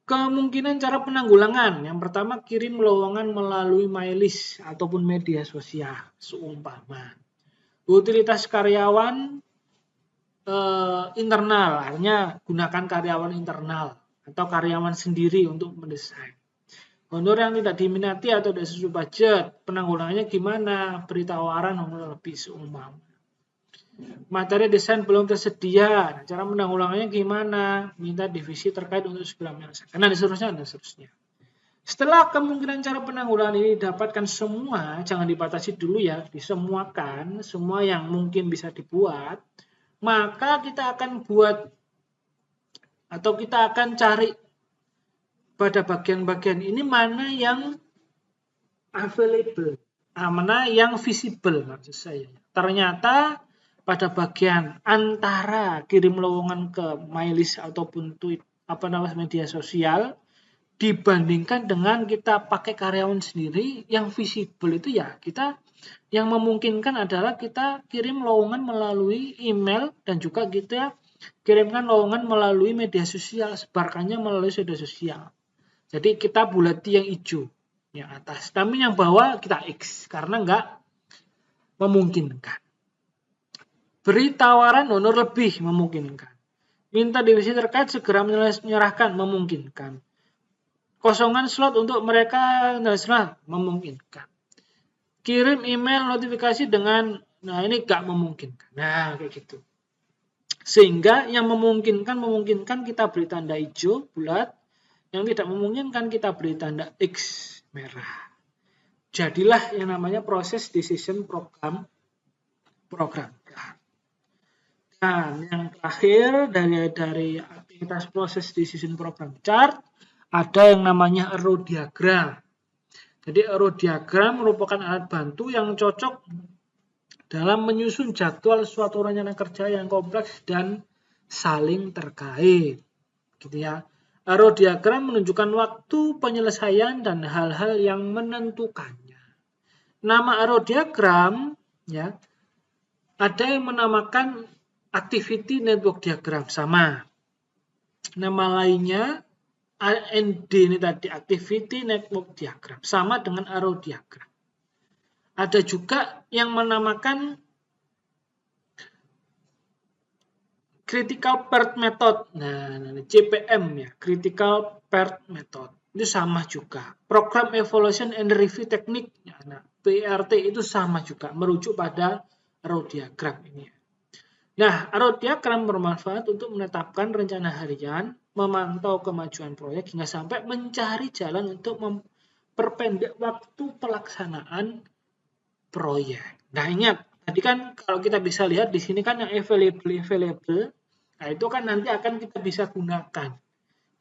Kemungkinan cara penanggulangan. Yang pertama, kirim lowongan melalui MyList ataupun media sosial, seumpama. Utilitas karyawan internal, artinya gunakan karyawan internal atau karyawan sendiri untuk mendesain. Honor yang tidak diminati atau tidak sesuai budget, penanggulangannya gimana? Beri tawaran honor lebih seumpama. Materi desain belum tersedia, cara penanggulangannya gimana? Minta divisi terkait untuk segera menyelesaikan. Nah, dan seterusnya. Setelah kemungkinan cara penanggulangan ini didapatkan semua, jangan dibatasi dulu ya, disemuakan, semua yang mungkin bisa dibuat, maka kita akan buat atau kita akan cari pada bagian-bagian ini mana yang available, mana yang visible maksud saya. Ternyata pada bagian antara kirim lowongan ke MyList ataupun tweet media sosial dibandingkan dengan kita pakai karyawan sendiri, yang visible itu ya kita yang memungkinkan adalah kita kirim lowongan melalui email dan juga kita kirimkan lowongan melalui media sosial, sebarkannya melalui media sosial. Jadi kita bulati yang hijau yang atas, tapi yang bawah kita X karena nggak memungkinkan. Beri tawaran honor lebih memungkinkan. Minta divisi terkait segera menyerahkan memungkinkan. Kosongan slot untuk mereka memungkinkan. Kirim email notifikasi dengan, nah ini gak memungkinkan. Nah kayak gitu. Sehingga yang memungkinkan kita beri tanda hijau bulat, yang tidak memungkinkan kita beri tanda X merah. Jadilah yang namanya proses decision program. Nah, yang terakhir dari aktivitas proses decision program chart ada yang namanya arrow diagram. Jadi arrow diagram merupakan alat bantu yang cocok dalam menyusun jadwal suatu rencana kerja yang kompleks dan saling terkait. Gitu ya. Arrow diagram menunjukkan waktu penyelesaian dan hal-hal yang menentukannya. Nama arrow diagram ya ada yang menamakan activity network diagram, sama. Nama lainnya AND ini tadi, activity network diagram, sama dengan arrow diagram. Ada juga yang menamakan critical path method. Nah, CPM ya, critical path method. Itu sama juga. Program evaluation and review technique. Nah, PRT itu sama juga, merujuk pada arrow diagram ini. Nah, arrow diagram bermanfaat untuk menetapkan rencana harian, memantau kemajuan proyek, hingga sampai mencari jalan untuk memperpendek waktu pelaksanaan proyek. Nah, ingat, tadi kan kalau kita bisa lihat di sini kan yang available, nah itu kan nanti akan kita bisa gunakan.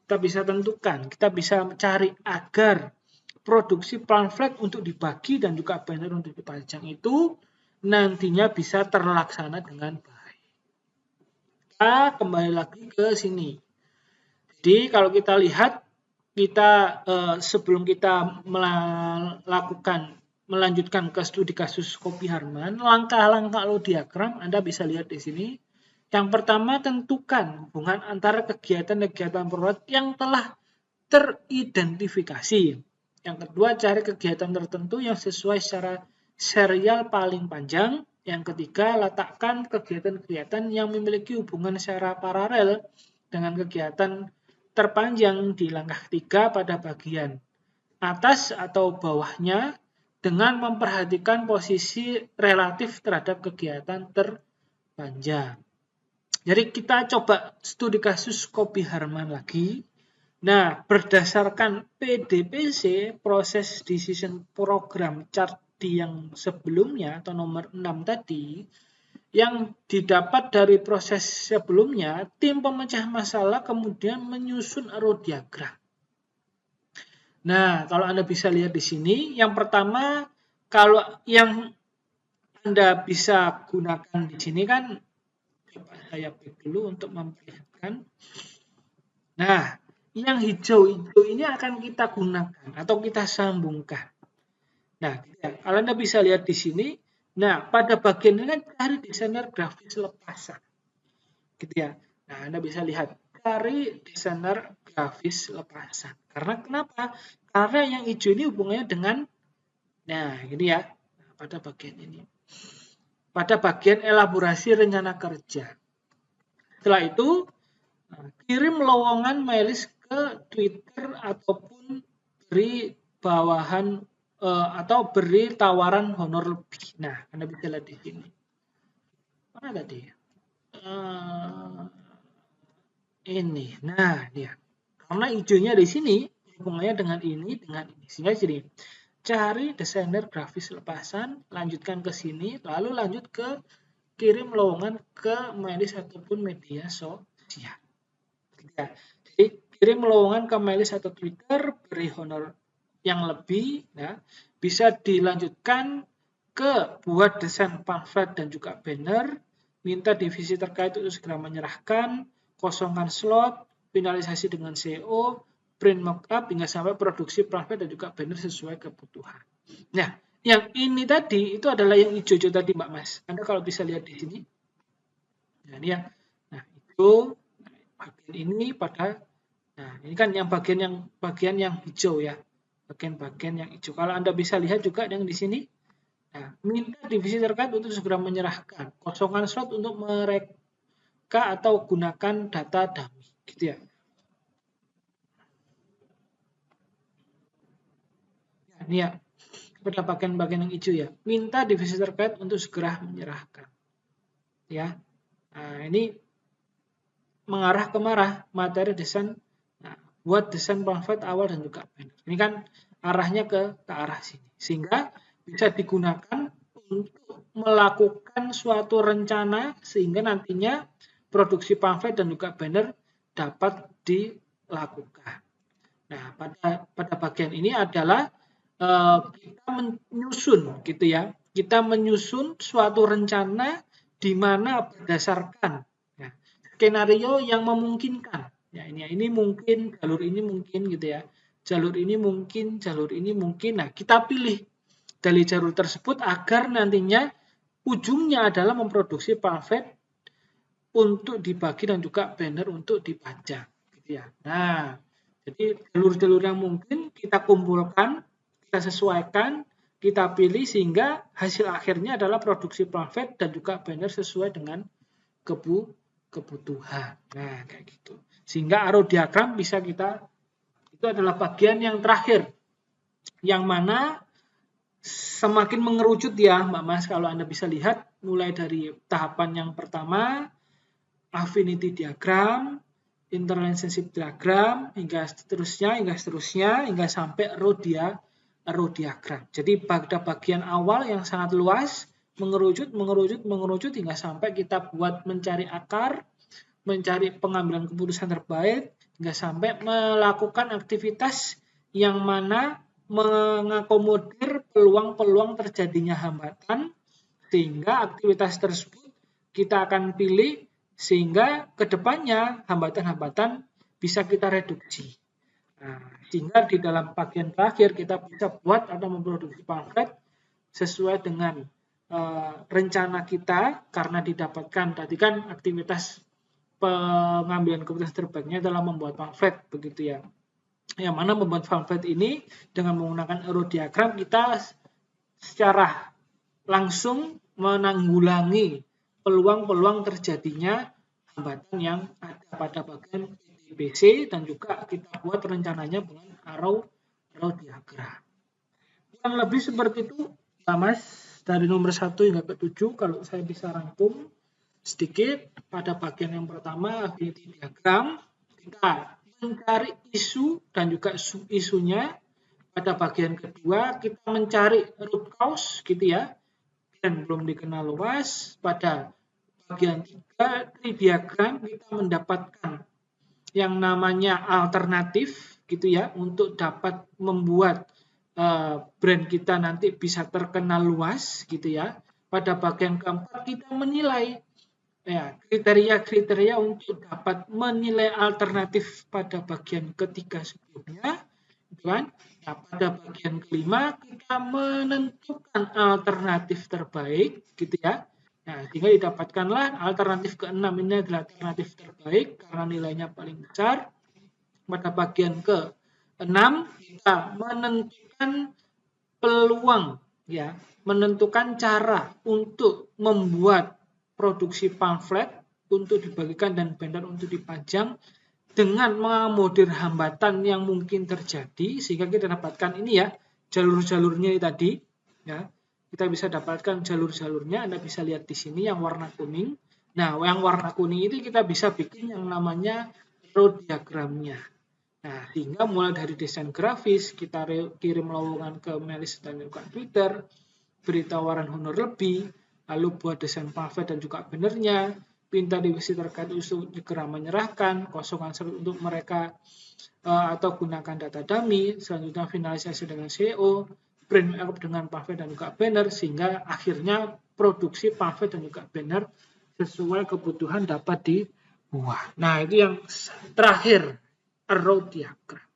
Kita bisa tentukan, kita bisa cari agar produksi pamflet untuk dibagi dan juga banner untuk dipajang itu nantinya bisa terlaksana dengan baik. Kita kembali lagi ke sini. Jadi kalau kita lihat, kita sebelum kita melanjutkan ke studi kasus Kopi Harman, langkah-langkah arrow diagram Anda bisa lihat di sini. Yang pertama, tentukan hubungan antara kegiatan-kegiatan proyek yang telah teridentifikasi. Yang kedua, cari kegiatan tertentu yang sesuai secara serial paling panjang. Yang ketiga, letakkan kegiatan-kegiatan yang memiliki hubungan secara paralel dengan kegiatan terpanjang di langkah ketiga pada bagian atas atau bawahnya dengan memperhatikan posisi relatif terhadap kegiatan terpanjang. Jadi kita coba studi kasus Kobi Harman lagi. Nah, berdasarkan PDPC, Process Decision Program Chart yang sebelumnya atau nomor 6 tadi, yang didapat dari proses sebelumnya, tim pemecah masalah kemudian menyusun arrow diagram. Nah, kalau Anda bisa lihat di sini, yang pertama, kalau yang Anda bisa gunakan di sini kan, coba saya back dulu untuk memperlihatkan. Nah, yang hijau-hijau ini akan kita gunakan atau kita sambungkan. Nah, kalau Anda bisa lihat di sini, nah pada bagian ini kan cari desainer grafis lepasan. Gitu ya. Nah, Anda bisa lihat cari desainer grafis lepasan. Karena kenapa? Karena yang hijau ini hubungannya dengan, nah ini ya, pada bagian ini. Pada bagian elaborasi rencana kerja. Setelah itu, kirim lowongan mailis ke Twitter ataupun beri bawahan atau beri tawaran honor lebih. Nah, Anda bisa lihat di sini. Mana tadi? Ini. Nah, dia. Karena hijaunya di sini hubungannya dengan ini, sehingga sini. Cari desainer grafis lepasan, lanjutkan ke sini, lalu lanjut ke kirim lowongan ke mailis ataupun media sosial. Ya. Jadi kirim lowongan ke mailis atau Twitter, beri honor yang lebih, ya. Bisa dilanjutkan ke buat desain pamflet dan juga banner, minta divisi terkait untuk segera menyerahkan, kosongkan slot, finalisasi dengan CEO, print mockup hingga sampai produksi pamflet dan juga banner sesuai kebutuhan. Nah, yang ini tadi itu adalah yang hijau-hijau tadi Mbak Mas. Anda kalau bisa lihat di sini. Nah, ini ya. Nah, itu bagian ini pada, nah ini kan yang bagian yang hijau ya. Bagian-bagian yang hijau. Kalau Anda bisa lihat juga yang di sini. Nah, minta divisi terkait untuk segera menyerahkan. Kosongan slot untuk mereka atau gunakan data dummy. Gitu ya. Nah, ini ya. Pada bagian-bagian yang hijau ya. Minta divisi terkait untuk segera menyerahkan. Ya. Nah, ini mengarah ke materi desain. Nah, buat desain pamflet awal dan juga banner. Ini kan arahnya ke arah sini. Sehingga bisa digunakan untuk melakukan suatu rencana sehingga nantinya produksi pamflet dan juga banner dapat dilakukan. Nah, pada bagian ini adalah kita menyusun gitu ya. Kita menyusun suatu rencana di mana berdasarkan ya, skenario yang memungkinkan. Ya, ini mungkin, jalur ini mungkin gitu ya. Jalur ini mungkin, jalur ini mungkin. Nah, kita pilih dari jalur tersebut agar nantinya ujungnya adalah memproduksi pamflet untuk dibagi dan juga banner untuk dipajang gitu ya. Nah, jadi jalur-jalur yang mungkin kita kumpulkan, kita sesuaikan, kita pilih sehingga hasil akhirnya adalah produksi pamflet dan juga banner sesuai dengan kebutuhan. Nah, kayak gitu. Sehingga arrow diagram bisa kita, itu adalah bagian yang terakhir. Yang mana semakin mengerucut ya Mbak Mas, kalau Anda bisa lihat mulai dari tahapan yang pertama, affinity diagram, interrelationship diagram, hingga seterusnya, hingga sampai row diagram. Jadi pada bagian awal yang sangat luas, mengerucut hingga sampai kita buat mencari akar, mencari pengambilan keputusan terbaik, hingga sampai melakukan aktivitas yang mana mengakomodir peluang-peluang terjadinya hambatan, sehingga aktivitas tersebut kita akan pilih sehingga kedepannya hambatan-hambatan bisa kita reduksi. Nah, sehingga di dalam bagian terakhir kita bisa buat atau memproduksi pamflet sesuai dengan rencana kita, karena didapatkan tadi kan aktivitas pengambilan keputusan terbaiknya adalah membuat pamflet begitu ya. Yang mana membuat pamflet ini dengan menggunakan arrow diagram kita secara langsung menanggulangi peluang-peluang terjadinya hambatan yang ada pada bagian TBC, dan juga kita buat rencananya dengan arrow diagram. Kurang lebih seperti itu ya Mas, dari nomor 1 hingga ke 7 kalau saya bisa rangkum sedikit. Pada bagian yang pertama, affinity diagram, kita mencari isu dan juga sub-isunya. Pada bagian kedua, kita mencari root cause gitu ya, dan belum dikenal luas. Pada bagian 3, tree diagram, kita mendapatkan yang namanya alternatif gitu ya, untuk dapat membuat brand kita nanti bisa terkenal luas gitu ya. Pada bagian keempat, kita menilai ya, kriteria-kriteria untuk dapat menilai alternatif pada bagian ketiga sebelumnya, gitu kan? Nah, pada bagian kelima kita menentukan alternatif terbaik, gitu ya. Nah, sehingga didapatkanlah alternatif keenam ini adalah alternatif terbaik karena nilainya paling besar. Pada bagian ke-6 kita menentukan peluang, ya, menentukan cara untuk membuat produksi pamflet untuk dibagikan dan banner untuk dipajang dengan mengakomodir hambatan yang mungkin terjadi, sehingga kita dapatkan ini ya, jalur-jalurnya tadi ya. Kita bisa dapatkan jalur-jalurnya, Anda bisa lihat di sini yang warna kuning. Nah, yang warna kuning ini kita bisa bikin yang namanya row diagramnya. Nah, sehingga mulai dari desain grafis, kita kirim lowongan ke Melis dan juga Twitter, beri tawaran honor lebih, lalu buat desain pamflet dan juga bannernya, minta divisi terkait isu segera menyerahkan, kosongan slot untuk mereka, atau gunakan data dummy, selanjutnya finalisasi dengan SEO, brand up dengan pamflet dan juga banner, sehingga akhirnya produksi pamflet dan juga banner sesuai kebutuhan dapat dibuat. Nah, itu yang terakhir, arrow diagram.